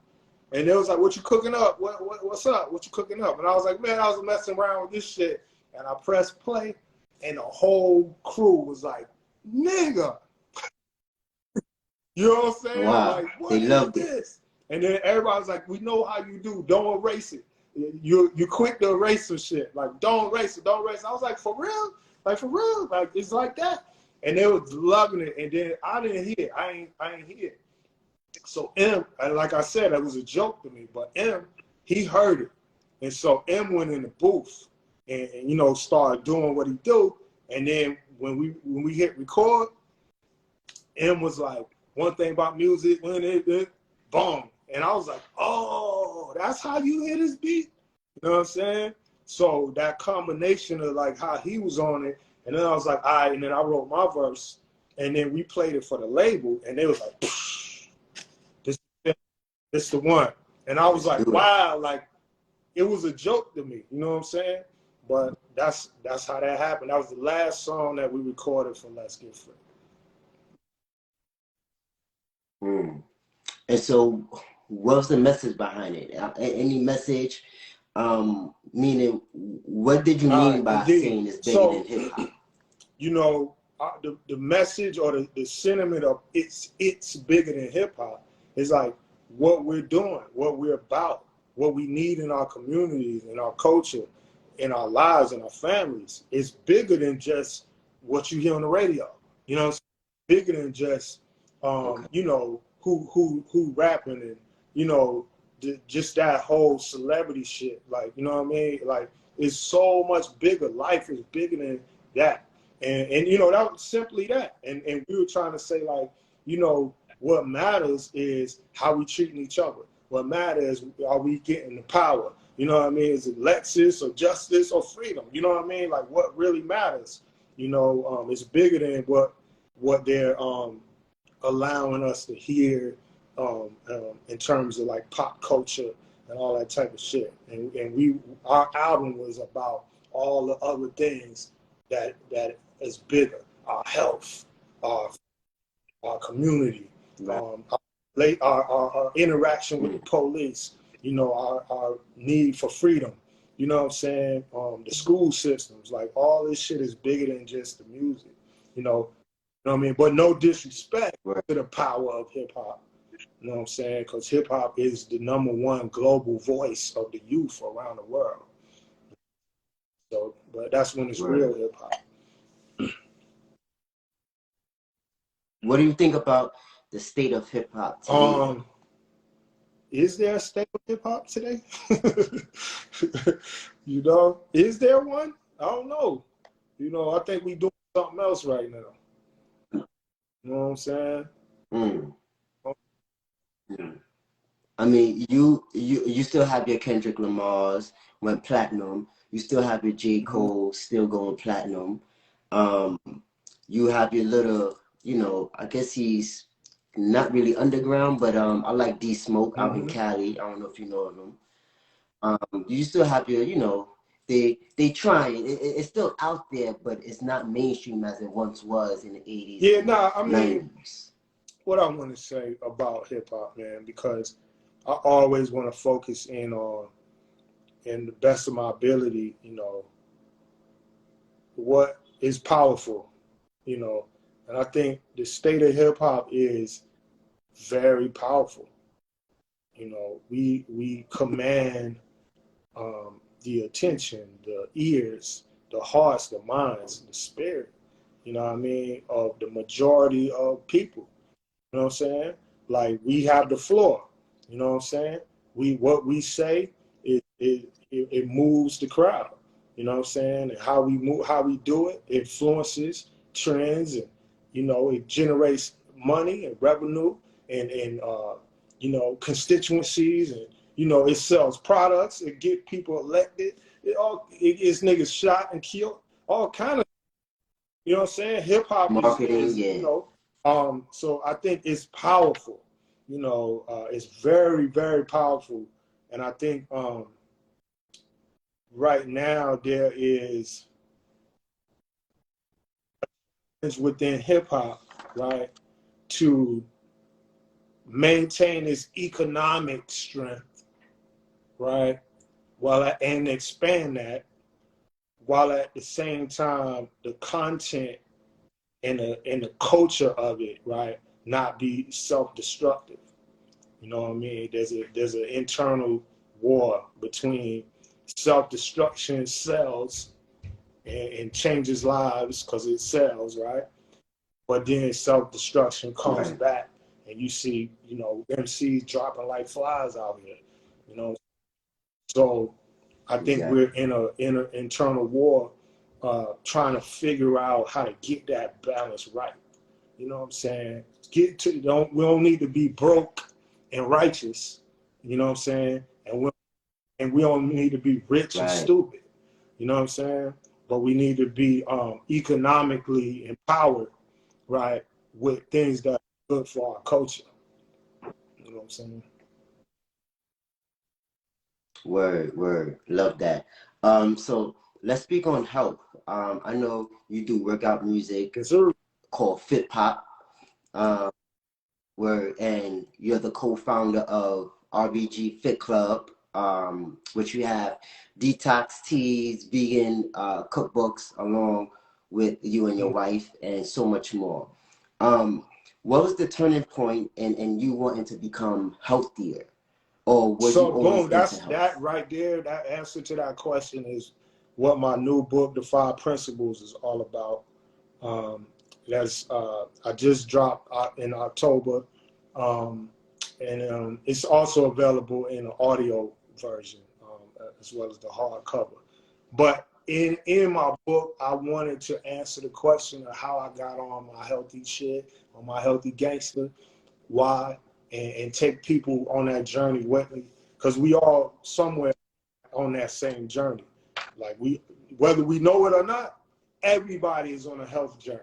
And they was like, what you cooking up? What's up? What you cooking up? And I was like, man, I was messing around with this shit. And I pressed play, and the whole crew was like, nigga. You know what I'm saying? Wow. Like, what They is loved this? And then everybody was like, we know how you do. Don't erase it. You quick to erase some shit. Like, don't erase it. Don't erase it. I was like, for real? Like, for real? Like, it's like that? And they was loving it. And then I didn't hear it. I ain't hear it. So and like I said, that was a joke to me. But he heard it. And so went in the booth and you know, started doing what he do. And then when we hit record, was like, one thing about music, when it boom. And I was like, oh, that's how you hear this beat? You know what I'm saying? So that combination of like how he was on it, and then I was like, all right, and then I wrote my verse, and then we played it for the label, and they was like, this the one. And I was like, wow, like, it was a joke to me, you know what I'm saying? But that's how that happened. That was the last song that we recorded for Let's Get Free. And so what's the message behind it? Any message? Meaning, what did you mean by saying it's bigger than hip hop? You know, the message or the sentiment of it's bigger than hip hop is like what we're doing, what we're about, what we need in our communities, in our culture, in our lives, in our families. It's bigger than just what you hear on the radio. You know, it's bigger than just you know, who rapping, and you know, just that whole celebrity shit. Like, you know what I mean? Like, it's so much bigger. Life is bigger than that. And you know, that was simply that. And we were trying to say, like, you know, what matters is how we treating each other. What matters, are we getting the power? You know what I mean? Is it Lexus or justice or freedom? You know what I mean? Like, what really matters? You know, it's bigger than what they're allowing us to hear in terms of like pop culture and all that type of shit. And our album was about all the other things that is bigger: our health, our community, our interaction with the police, you know, our need for freedom, you know what I'm saying? The school systems, like, all this shit is bigger than just the music, you know what I mean? But no disrespect to the power of hip hop, you know what I'm saying? Because hip hop is the #1 global voice of the youth around the world. So, but that's when it's real hip hop. What do you think about the state of hip hop today? Is there a state of hip hop today? You know, is there one? I don't know. You know, I think we doing something else right now. You know what I'm saying? I mean, you still have your Kendrick Lamar's went platinum. You still have your J. Cole still going platinum. You have your little, you know, I guess he's not really underground, but I like D Smoke out in Cali. I don't know if you know of him. You still have your, they trying. It's still out there, but it's not mainstream as it once was in the 80s Yeah, and nah, I mean, 90s. what I want to say about hip hop, man, because I always want to focus in on, in the best of my ability, what is powerful, and I think the state of hip hop is very powerful. We command the attention, the ears, the hearts, the minds, the spirit, what I mean, of the majority of people. You know what I'm saying? Like, we have the floor. You know what I'm saying? What we say, it moves the crowd. You know what I'm saying? And how we move, how we do it, influences trends, and it generates money and revenue, and constituencies, and it sells products, it get people elected, it gets niggas shot and killed, all kind of, you know what I'm saying? Hip hop Marketing, is yeah. so I think it's powerful. It's very, very powerful. And I think right now there is within hip hop, right, to maintain its economic strength, right, and expand that, while at the same time the content and the culture of it, right, not be self-destructive. You know what I mean? There's an internal war between self-destruction sells and changes lives because it sells, right? But then self-destruction comes Right. back, and you see, MCs dropping like flies out here, you know. So I think Exactly. we're in an internal war, trying to figure out how to get that balance right. You know what I'm saying? We don't need to be broke and righteous. You know what I'm saying? And we don't need to be rich and Right. stupid. You know what I'm saying? But we need to be economically empowered, right, with things that are good for our culture. You know what I'm saying? Word. Love that. So let's speak on health. I know you do workout music Yes, sir. called Fit Pop. Um, and you're the co-founder of RBG Fit Club, which you have detox teas, vegan cookbooks, along with you and your wife, and so much more. Um, what was the turning point in you wanting to become healthier, or was you So always boom, into that's health? that right there. That answer to that question is what my new book, The Five Principles, is all about. Um, that's I just dropped in October, um, and it's also available in an audio version, as well as the hardcover. But in my book, I wanted to answer the question of how I got on my healthy shit, on my healthy gangster, why, and take people on that journey with me, because we all somewhere on that same journey. Like, whether we know it or not, everybody is on a health journey.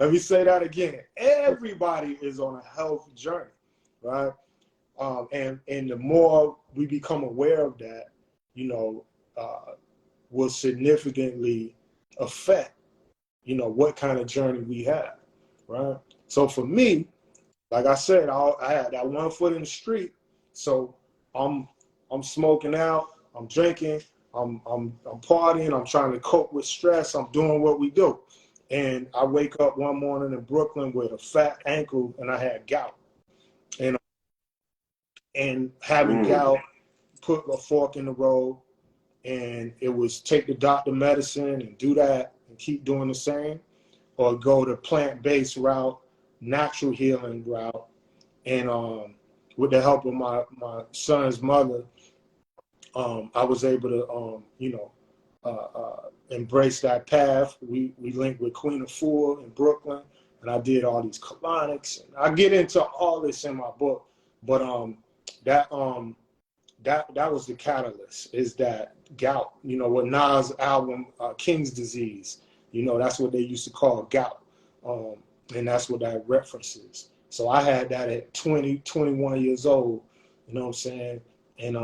Let me say that again. Everybody is on a health journey, right? And the more we become aware of that, you know, will significantly affect, what kind of journey we have, right? So for me, like I said, I had that one foot in the street. So I'm smoking out, I'm drinking, I'm partying, I'm trying to cope with stress, I'm doing what we do. And I wake up one morning in Brooklyn with a fat ankle, and I had gout. And having Mm, gout put a fork in the road, and it was take the doctor medicine and do that and keep doing the same, or go the plant-based route, natural healing route. And with the help of my son's mother, I was able to, embrace that path. We linked with Queen of Four in Brooklyn, and I did all these colonics. And I get into all this in my book, but that that was the catalyst. Is that gout? What Nas' album King's Disease. That's what they used to call gout, and that's what that references. So I had that at 20, 21 years old. You know what I'm saying? And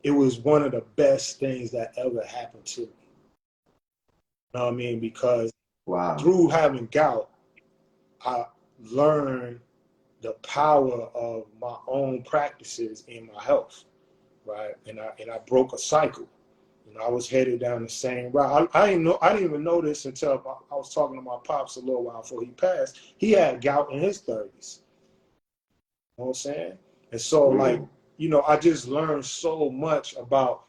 it was one of the best things that ever happened to me. You know what I mean? Because Wow. through having gout, I learned the power of my own practices in my health, right? And I broke a cycle. You know, I was headed down the same route. I didn't even know this until I was talking to my pops a little while before he passed. He had gout in his 30s. You know what I'm saying? And so, like, you know, I just learned so much about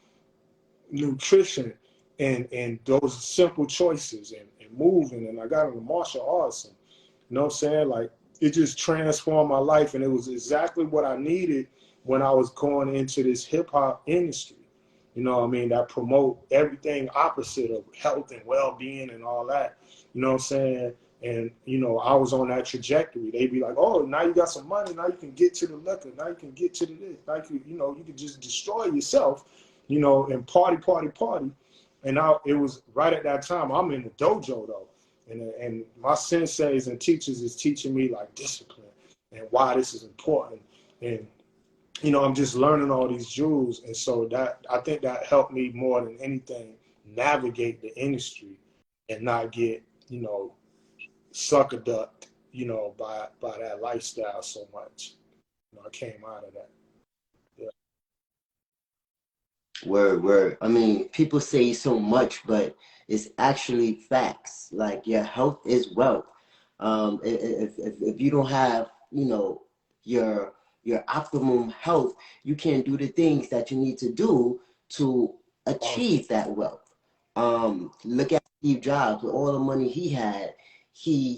nutrition and those simple choices and moving. And I got into martial arts. And, you know what I'm saying? Like, it just transformed my life. And it was exactly what I needed when I was going into this hip hop industry. You know what I mean? That promote everything opposite of health and well-being and all that. You know what I'm saying? And, you know, I was on that trajectory. They'd be like, oh, now you got some money. Now you can get to the liquor. Now you can get to the this. Now you know, you can just destroy yourself, you know, and party. And it was right at that time, I'm in the dojo, though. And my senseis and teachers is teaching me, like, discipline and why this is important. And, you know, I'm just learning all these jewels. And so that, I think that helped me more than anything navigate the industry and not get, you know, sucker ducked, you know, by that lifestyle so much. You know, I came out of that. Yeah. Word. I mean, people say so much, but it's actually facts. Like, your health is wealth. If you don't have, you know, your optimum health, you can't do the things that you need to do to achieve that wealth. Look at Steve Jobs with all the money he had. He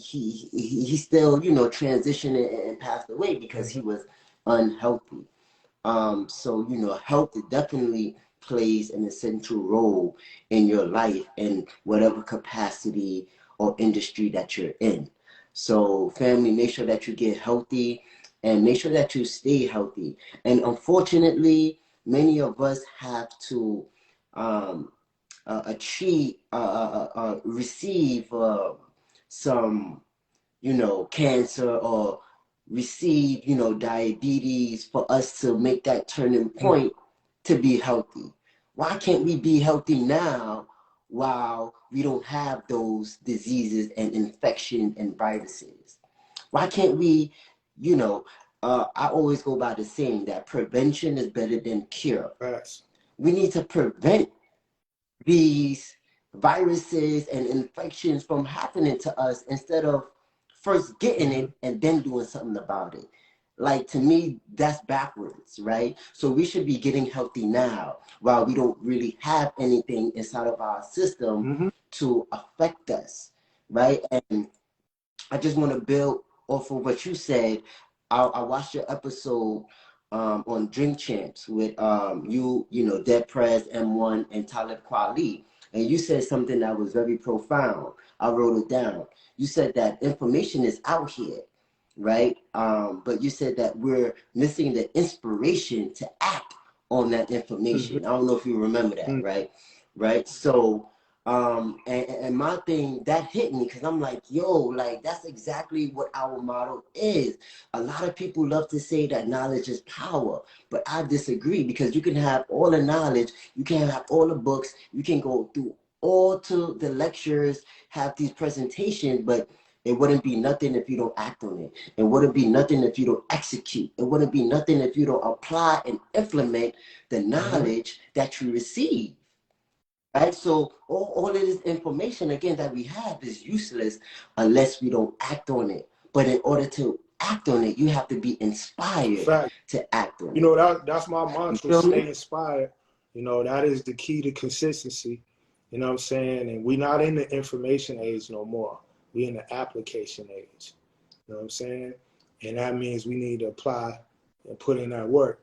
still, you know, transitioned and passed away because he was unhealthy. So, you know, health definitely plays an essential role in your life in whatever capacity or industry that you're in. So, family, make sure that you get healthy and make sure that you stay healthy. And unfortunately, many of us have to um, receive some, you know, cancer or receive, you know, diabetes for us to make that turning point to be healthy. Why can't we be healthy now while we don't have those diseases and infection and viruses? Why can't we, you know, I always go by the saying that prevention is better than cure. Facts. We need to prevent these viruses and infections from happening to us instead of first getting it and then doing something about it. Like, to me, that's backwards, right? So we should be getting healthy now while we don't really have anything inside of our system to affect us, right? And I just want to build off of what you said. I watched your episode on Drink Champs with you know, Dead Prez, M1, and Talib Kweli. And you said something that was very profound. I wrote it down. You said that information is out here, right? But you said that we're missing the inspiration to act on that information. I don't know if you remember that, right? Right. So and my thing that hit me because I'm like, yo, like, that's exactly what our motto is. A lot of people love to say that knowledge is power, but I disagree, because you can have all the knowledge, you can have all the books, you can go through all to the lectures, have these presentations, but it wouldn't be nothing if you don't act on it. It wouldn't be nothing if you don't execute. It wouldn't be nothing if you don't apply and implement the knowledge that you receive. Right? So all of this information, again, that we have is useless unless we don't act on it. But in order to act on it, you have to be inspired Fact. to act on You it. know, that's my You mantra, feel stay me? inspired. You know, that is the key to consistency. You know what I'm saying? And we're not in the information age no more. We're in the application age. You know what I'm saying? And that means we need to apply and put in that work.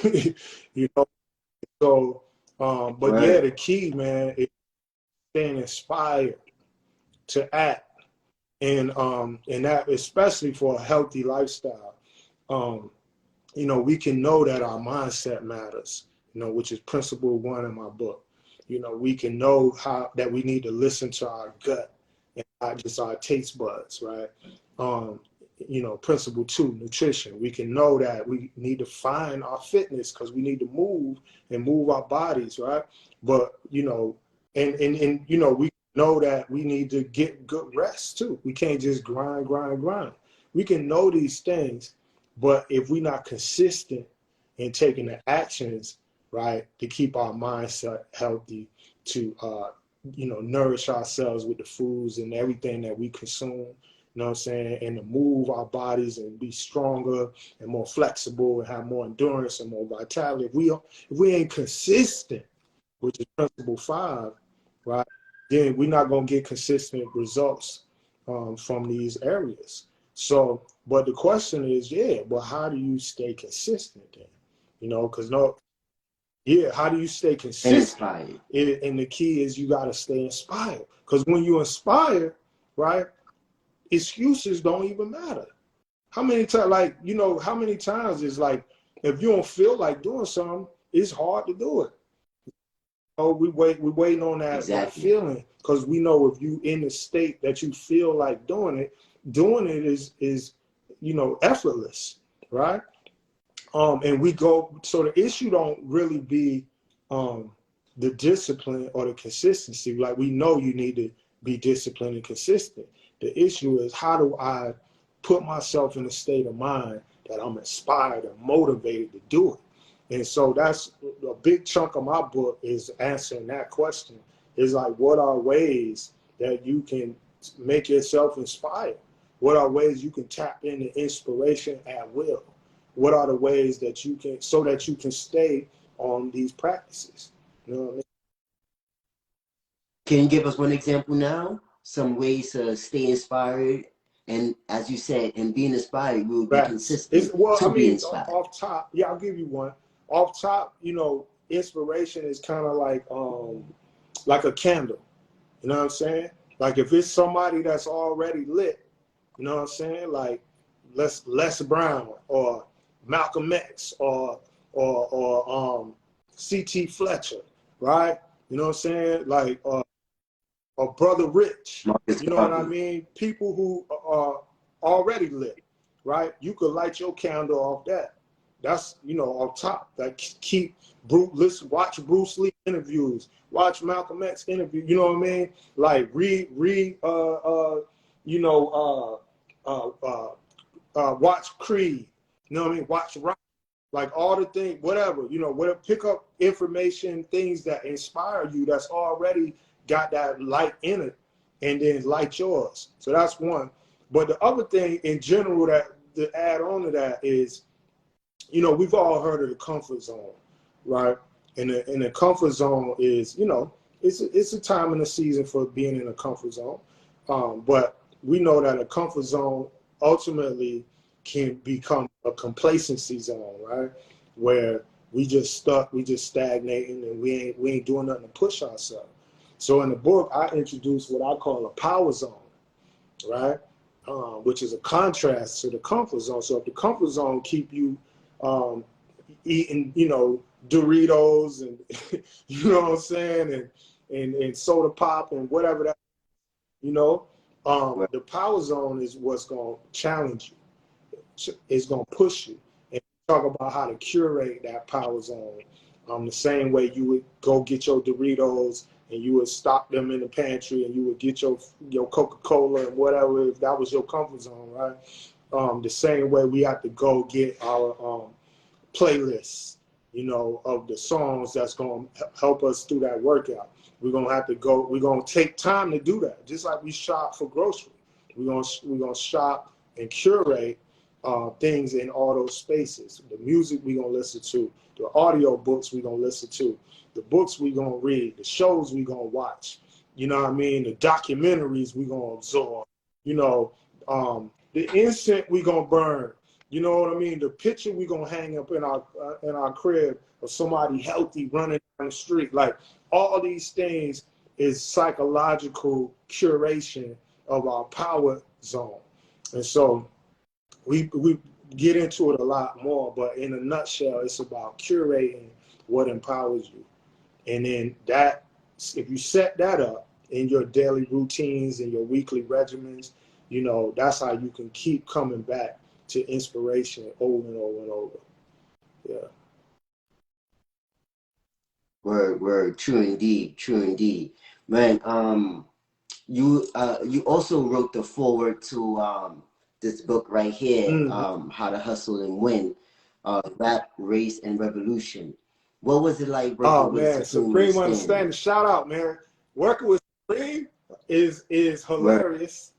You know, so but yeah, Right. the key, man, is staying inspired to act. And that especially for a healthy lifestyle. You know, we can know that our mindset matters, you know, which is principle one in my book. You know, we can know how that we need to listen to our gut and not just our taste buds, right? you know, principle 2, nutrition. We can know that we need to find our fitness because we need to move and move our bodies, right? But, you know, and you know, we know that we need to get good rest too. We can't just grind. We can know these things, but if we're not consistent in taking the actions, right, to keep our mindset healthy, to, you know, nourish ourselves with the foods and everything that we consume, you know what I'm saying, and to move our bodies and be stronger and more flexible and have more endurance and more vitality. If we ain't consistent, which is principle 5, right, then we're not going to get consistent results from these areas. So, but the question is, but how do you stay consistent then? You know, because how do you stay consistent? Inspired. And the key is you got to stay inspired. Because when you inspire, right, excuses don't even matter. How many times, like, you know, how many times is like, if you don't feel like doing something, it's hard to do it. Oh, we're waiting on that, Exactly. that feeling, because we know if you in the state that you feel like doing it is, you know, effortless, right? And we go, so the issue don't really be the discipline or the consistency. Like, we know you need to be disciplined and consistent. The issue is, how do I put myself in a state of mind that I'm inspired and motivated to do it? And so that's a big chunk of my book, is answering that question. Is like, what are ways that you can make yourself inspired? What are ways you can tap into inspiration at will? What are the ways that you can, so that you can stay on these practices? You know what I mean? Can you give us one example now? Some ways to stay inspired, and as you said, and being inspired, we will be consistent to be inspired. Off top, I'll give you one. Off top, you know, inspiration is kind of like a candle. You know what I'm saying? Like, if it's somebody that's already lit, you know what I'm saying? Like Les Brown or Malcolm X or C.T. Fletcher, right? You know what I'm saying? Like, or Brother Rich, you know what I mean? People who are already lit, right? You could light your candle off that. That's, you know, on top. Like, watch Bruce Lee interviews, watch Malcolm X interview. You know what I mean? Like, watch Creed. You know what I mean? Watch Rock. Like, all the things, whatever, you know, pick up information, things that inspire you, that's already got that light in it, and then light yours. So that's one. But the other thing in general that to add on to that is, you know, we've all heard of the comfort zone, right? And the comfort zone is, you know, it's a time in the season for being in a comfort zone. But we know that a comfort zone ultimately can become a complacency zone, right? Where we just stuck, we just stagnating, and we ain't doing nothing to push ourselves. So in the book, I introduced what I call a power zone, right? Which is a contrast to the comfort zone. So if the comfort zone keep you eating, you know, Doritos and you know what I'm saying, and soda pop and whatever that, you know, the power zone is what's going to challenge you. It's going to push you. And talk about how to curate that power zone. The same way you would go get your Doritos and you would stock them in the pantry, and you would get your Coca-Cola and whatever, if that was your comfort zone, right? The same way we have to go get our playlists, you know, of the songs that's going to help us through that workout. We're going to have to go, we're going to take time to do that. Just like we shop for groceries. We're going to shop and curate things in all those spaces. The music we're going to listen to, the audio books we're going to listen to, the books we're going to read, the shows we're going to watch, you know what I mean? The documentaries we're going to absorb, you know, the incense we're going to burn. You know what I mean? The picture we're going to hang up in our crib of somebody healthy running down the street. Like, all these things is psychological curation of our power zone. And so we get into it a lot more, but in a nutshell, it's about curating what empowers you. And then that, if you set that up in your daily routines and your weekly regimens, you know, that's how you can keep coming back to inspiration over and over and over. Yeah. Word, true indeed, man. You also wrote the foreword to this book right here, How to Hustle and Win, Rap, Race, and Revolution. What was it like Oh working with man, Supreme Supreme Understanding? Understanding. Shout out, man. Working with Supreme is Word, hilarious,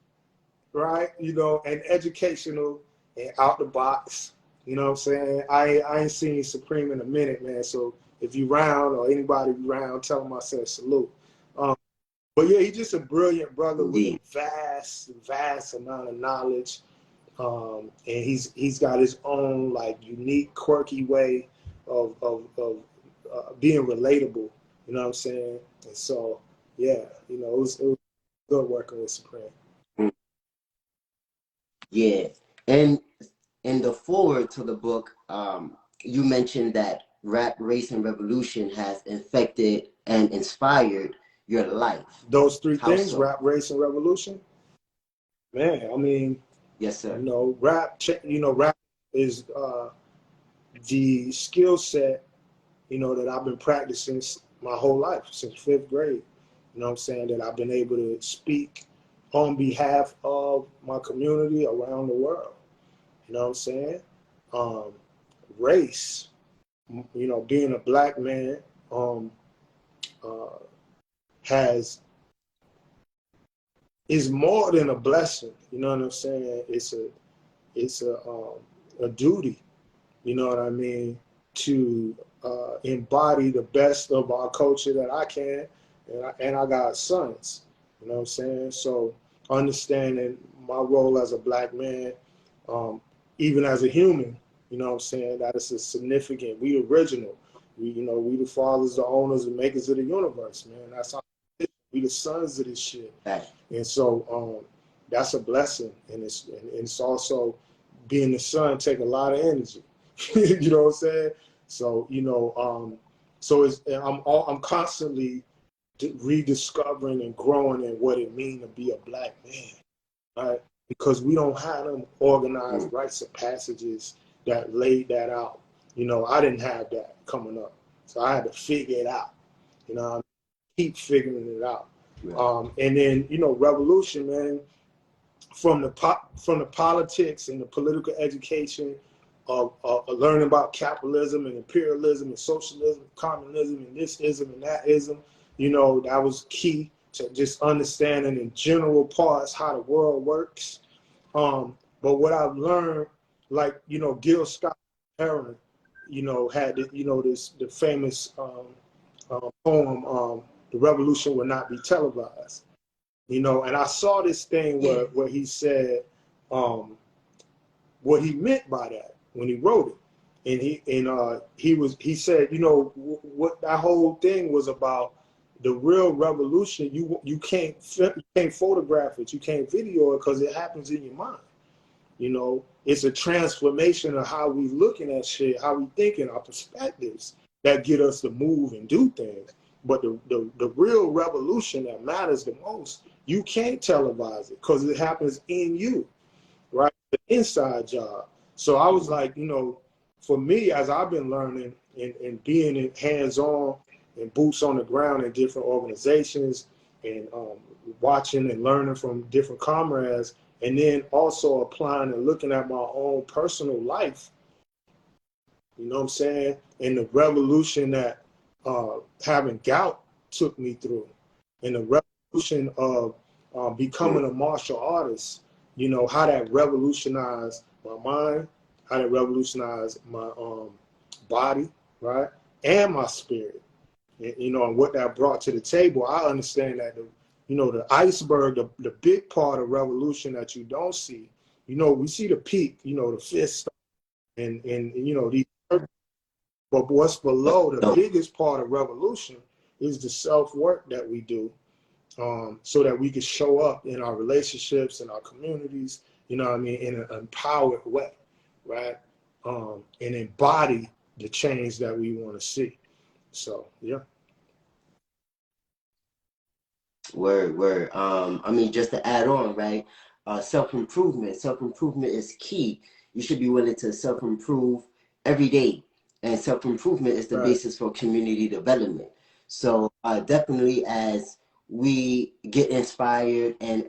right? You know, and educational and out the box. You know what I'm saying? I ain't seen Supreme in a minute, man. So if you round or anybody round, tell him I said salute. Um, but yeah, he's just a brilliant brother with a indeed. vast amount of knowledge. And he's got his own like unique, quirky way of being relatable. You know what I'm saying? And so, yeah, you know, it was good working with Supreme. Yeah, and in the foreword to the book, you mentioned that Rap, Race, and Revolution has infected and inspired your life. Those three How things: so? rap, race, and revolution. Man, I mean, Yes, you sir. know, rap is the skill set, you know, that I've been practicing my whole life since 5th grade. You know what I'm saying? That I've been able to speak on behalf of my community around the world. You know what I'm saying? Um, Race, you know, being a black man, um, uh, has is more than a blessing. You know what I'm saying? It's a duty. You know what I mean? To embody the best of our culture that I can, and I got sons. You know what I'm saying? So understanding my role as a black man, um, even as a human, you know what I'm saying? That is a significant. We original. We the fathers, the owners, and makers of the universe, man. That's how we the sons of this shit. Right. And so that's a blessing, and it's also being the son take a lot of energy. You know what I'm saying? So so I'm constantly rediscovering and growing in what it means to be a black man, right? Because we don't have them organized rites of passages that laid that out. You know, I didn't have that coming up, so I had to figure it out. You know, I keep figuring it out. Right. And then revolution, man, from the politics and the political education of learning about capitalism and imperialism and socialism, communism and this ism and that ism, that was key to just understanding in general parts how the world works. But what I've learned, like, Gil Scott Heron, had the famous poem, "The Revolution Will Not Be Televised." And I saw this thing where he said what he meant by that when he wrote it. And he said, what that whole thing was about, the real revolution, you can't photograph it, you can't video it, because it happens in your mind. It's a transformation of how we looking at shit, how we thinking, our perspectives that get us to move and do things. But the real revolution that matters the most, you can't televise it because it happens in you, right? The inside job. So I was like, for me, as I've been learning and being hands-on and boots on the ground in different organizations and watching and learning from different comrades, and then also applying and looking at my own personal life, you know what I'm saying? And the revolution that having gout took me through, and the revolution of becoming a martial artist, how that revolutionized my mind, how that revolutionized my body, right? And my spirit, and what that brought to the table. I understand that the iceberg, the big part of revolution that you don't see, we see the peak, the fist and these, but what's below the biggest part of revolution is the self-work that we do, so that we can show up in our relationships and our communities, in an empowered way, right? And embody the change that we want to see. So, yeah. Word. I mean, just to add on, right? self-improvement. Self-improvement is key. You should be willing to self-improve every day. And self-improvement is the Right. basis for community development. So definitely as we get inspired and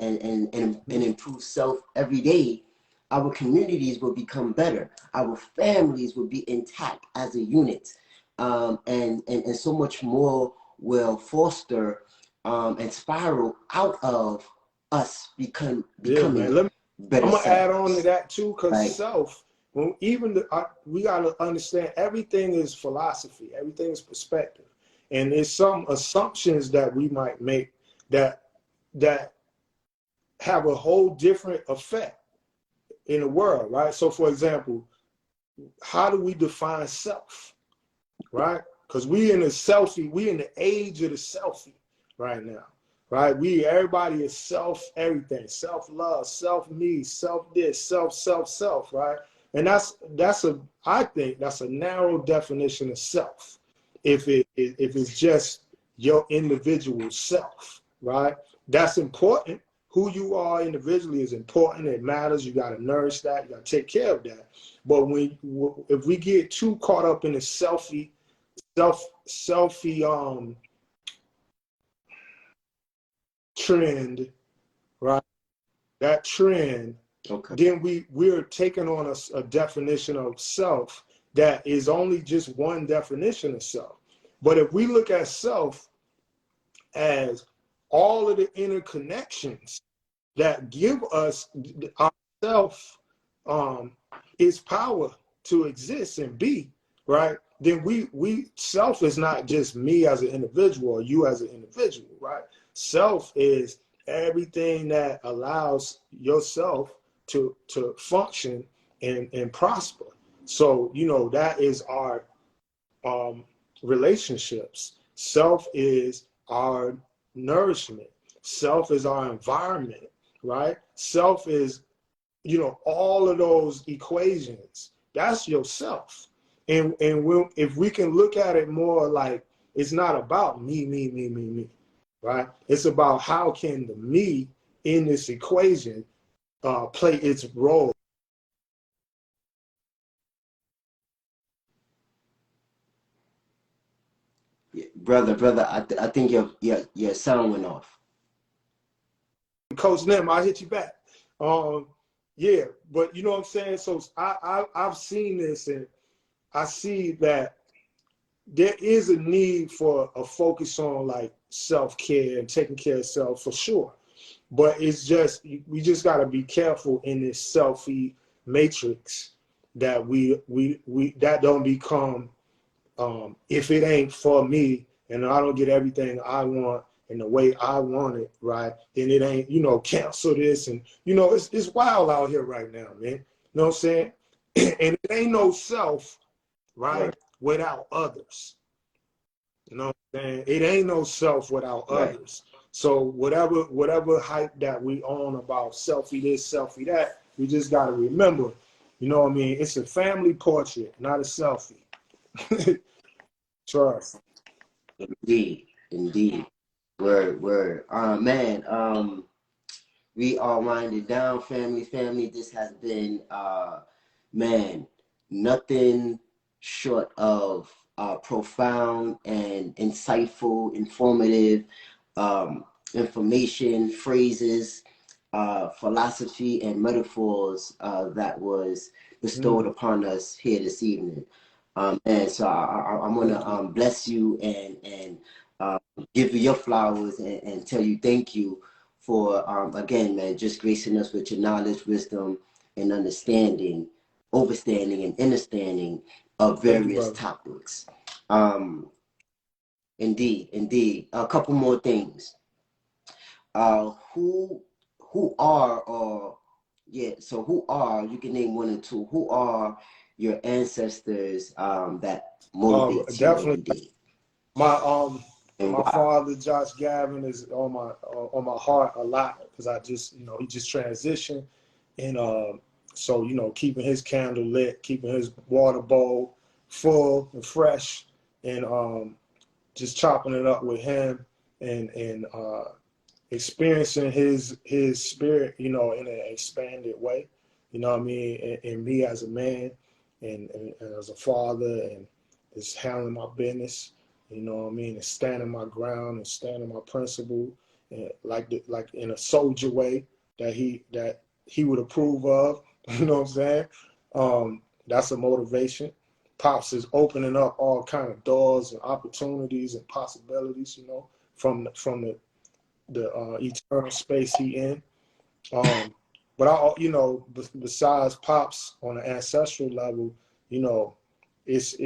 improve self every day, our communities will become better. Our families will be intact as a unit. And so much more will foster and spiral out of us Yeah, man. becoming better I'm gonna add on to selves, that too, because right? self, when even we gotta understand everything is philosophy, everything is perspective, and there's some assumptions that we might make that that have a whole different effect in the world, right? So, for example, how do we define self, right? Because we in the age of the selfie right now, right? Everybody is self everything, self love, self me, self this, self, right? And I think that's a narrow definition of self. If it's just your individual self, right? That's important. Who you are individually is important. It matters. You got to nourish that. You got to take care of that. But if we get too caught up in the selfie trend, right? That trend, Okay. then we're taking on a definition of self that is only just one definition of self. But if we look at self as all of the interconnections that give us ourself its power to exist and be, right? Then we self is not just me as an individual or you as an individual, right? Self is everything that allows yourself to function and prosper. So, that is our relationships. Self is our nourishment. Self is our environment, right? Self is, all of those equations. That's yourself. And if we can look at it more like it's not about me, right? It's about how can the me in this equation play its role. Brother, I think your sound went off. Coach Lim, I'll hit you back. Yeah, but you know what I'm saying? So I've seen this, and I see that there is a need for a focus on like self-care and taking care of self for sure. But it's just, we just got to be careful in this selfie matrix that that don't become, if it ain't for me and I don't get everything I want in the way I want it, right, then it ain't, cancel this. And, it's wild out here right now, man. You know what I'm saying? And it ain't no self, right, without others. You know what I'm saying? It ain't no self without Right. others. So whatever hype that we own about selfie this, selfie that, we just got to remember, you know what I mean? It's a family portrait, not a selfie. Trust. Indeed. Word. Man, we are winding down, family. This has been man, nothing short of profound and insightful, informative information, phrases, philosophy, and metaphors that was bestowed upon us here this evening. And so I'm gonna bless you and give you your flowers and tell you thank you for again, man, just gracing us with your knowledge, wisdom, and understanding, overstanding, and understanding of Thank you, various brother. topics. Um, indeed. A couple more things. Who are or yeah? So who are, you can name one and two. Who are your ancestors that motivates you Definitely every day, and my why? father, Josh Gavin, is on my heart a lot because I just, he just transitioned. And so, keeping his candle lit, keeping his water bowl full and fresh, and just chopping it up with him and experiencing his spirit, you know, in an expanded way, you know what I mean, and me as a man and as a father, and just handling my business, you know what I mean, and standing my ground and standing my principle, and like in a soldier way that he would approve of, you know what I'm saying? That's a motivation. Pops is opening up all kind of doors and opportunities and possibilities, you know, from the eternal space he in. But you know, besides Pops on an ancestral level, you know, it's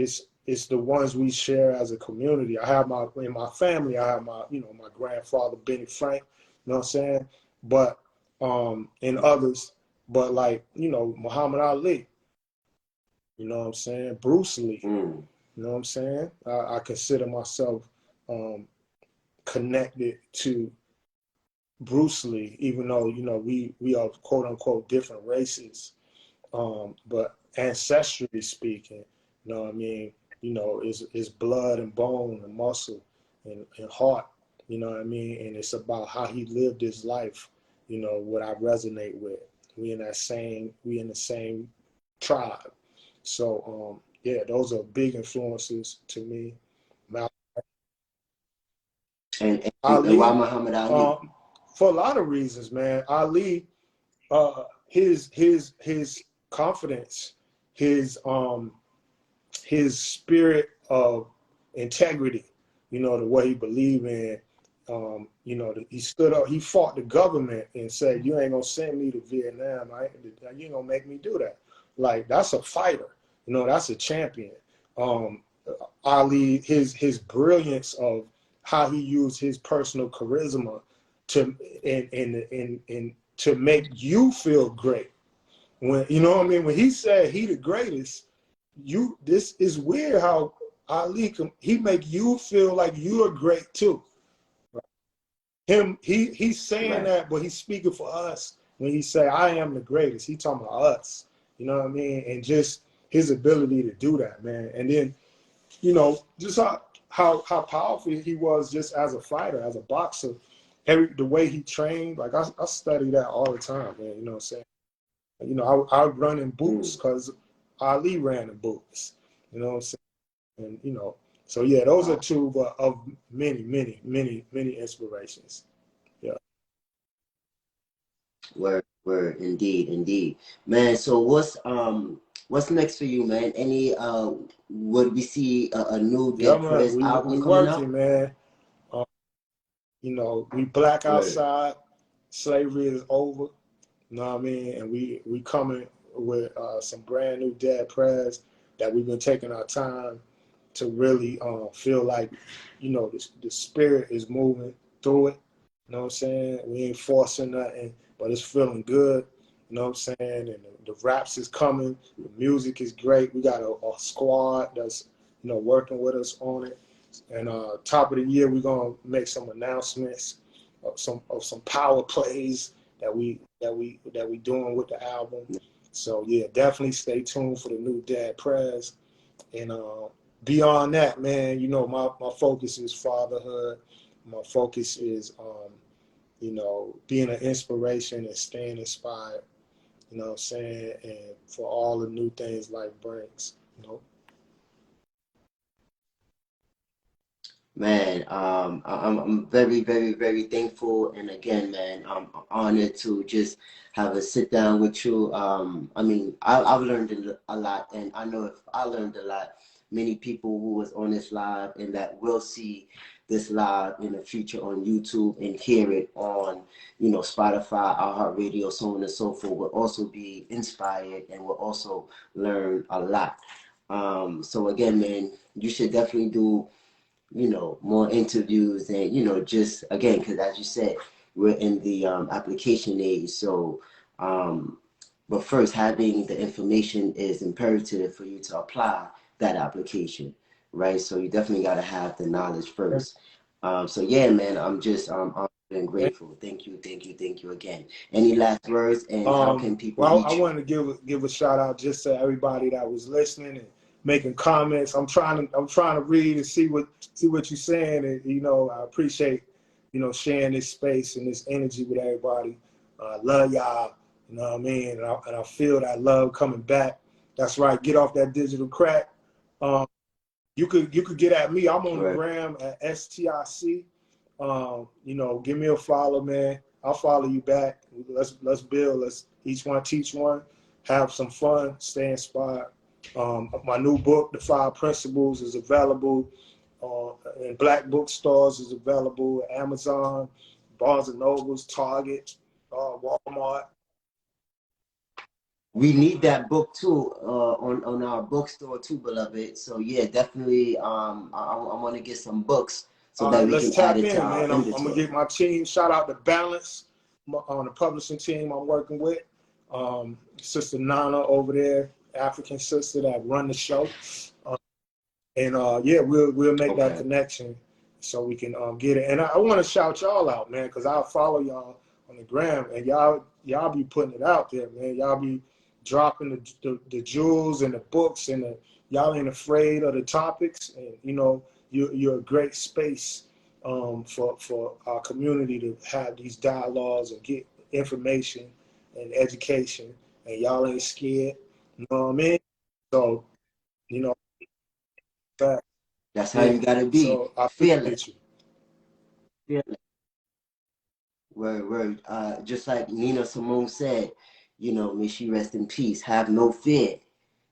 the ones we share as a community. I have in my family, I have you know, my grandfather Benny Frank, you know what I'm saying? But in others, but like, you know, Muhammad Ali, you know what I'm saying? Bruce Lee, you know what I'm saying? I consider myself connected to Bruce Lee, even though, you know, we are quote unquote different races, but ancestrally speaking, you know what I mean, you know, is blood and bone and muscle and heart, you know what I mean, and it's about how he lived his life, you know, what I resonate with. We in the same tribe, so yeah, those are big influences to me. And why Ali, Muhammad Ali? for a lot of reasons, man. Ali, his confidence, his spirit of integrity, you know, the way he believed in, you know, he stood up, he fought the government and said, you ain't gonna send me to Vietnam, you ain't gonna make me do that. Like, that's a fighter, you know, that's a champion. Ali, his brilliance of how he used his personal charisma to and to make you feel great. When, you know what I mean, when he said he the greatest, this is weird how Ali he make you feel like you're great too. He's saying that, but he's speaking for us when he say I am the greatest. He talking about us. You know what I mean? And just his ability to do that, man. And then, you know, just how powerful he was just as a fighter, as a boxer. The way he trained, like I study that all the time, man. You know what I'm saying? You know, I run in boots because Ali ran in boots. You know what I'm saying? And, you know, so yeah, those are two, but of many, many, many, many inspirations. Yeah. Word, indeed, man. So what's next for you, man? Any would we see a new Yeah, Dead man, Prez we album coming working, out? man. You know, we black Word. outside. Slavery is over. You know what I mean? And we coming with some brand new Dead Prez that we've been taking our time to really feel like, you know, the spirit is moving through it. You know what I'm saying? We ain't forcing nothing, but it's feeling good. You know what I'm saying? And the raps is coming. The music is great. We got a squad that's, you know, working with us on it. And top of the year, we're gonna make some announcements of some power plays that we doing with the album. So yeah, definitely stay tuned for the new Dead Prez. And beyond that, man, you know, my focus is fatherhood. My focus is you know, being an inspiration and staying inspired. You know what I'm saying? And for all the new things life brings, you know. Man, I'm very, very, very thankful, and again, man, I'm honored to just have a sit down with you. I mean, I've learned a lot, and I know if I learned a lot, many people who was on this live and that will see this live in the future on YouTube and hear it on, you know, Spotify, iHeartRadio, so on and so forth, will also be inspired and will also learn a lot. So again, man, you should definitely do, you know, more interviews and, you know, just again, because as you said, we're in the application age. So, but first, having the information is imperative for you to apply that application, right? So you definitely got to have the knowledge first. So yeah, man, I'm just honored and grateful. Thank you again. Any last words, and how can people Well, I reach you? wanted to give a shout out just to everybody that was listening and making comments. I'm trying to read and see what you're saying, and you know, I appreciate you know, sharing this space and this energy with everybody. I love y'all, you know what I mean? And I feel that love coming back. That's right. Get off that digital crack. You could get at me. I'm on the gram at STIC. You know, give me a follow, man. I'll follow you back. Let's build. Let's each one teach one. Have some fun. Stay inspired. My new book, The 5 Principles, is available in black bookstores. Is available at Amazon, Barnes and Nobles, Target, Walmart. We need that book too on our bookstore too, beloved. So yeah, definitely. I want to get some books so that we Let's can add tap it to in, our man. I'm inventory. gonna get my team. Shout out to Balance on the publishing team I'm working with. Sister Nana over there, African sister that run the show. Yeah, we'll make that connection so we can get it. And I want to shout y'all out, man, because I'll follow y'all on the gram, and y'all be putting it out there, man. Y'all be dropping the jewels and the books, and y'all ain't afraid of the topics, and you know you're a great space for our community to have these dialogues and get information and education, and y'all ain't scared. You know what I mean? So, you know. That's how you gotta be. So I Fearless. appreciate you. Fearless. Word. Just like Nina Simone said, you know, may she rest in peace. Have no fear.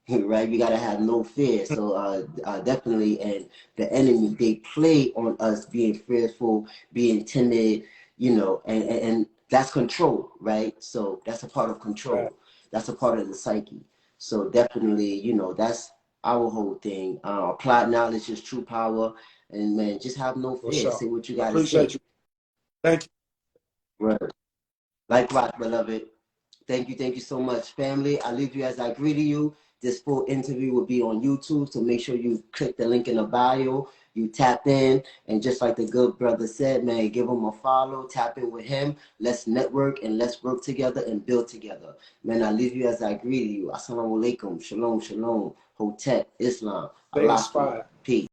Right? We gotta have no fear. So definitely, and the enemy, they play on us being fearful, being timid, you know, and that's control, right? So that's a part of control. That's a part of the psyche. So definitely, you know, that's our whole thing. Applied knowledge is true power, and man, just have no fear. Say what you I gotta appreciate say. you. Thank you. Word. Likewise, beloved. Thank you so much, family. I leave you as I greet you. This full interview will be on YouTube, so make sure you click the link in the bio. You tap in, and just like the good brother said, man, give him a follow, tap in with him. Let's network and let's work together and build together. Man, I leave you as I greet you. Assalamu alaikum, shalom, shalom, hotep, Islam, Stay Allah, inspired. peace.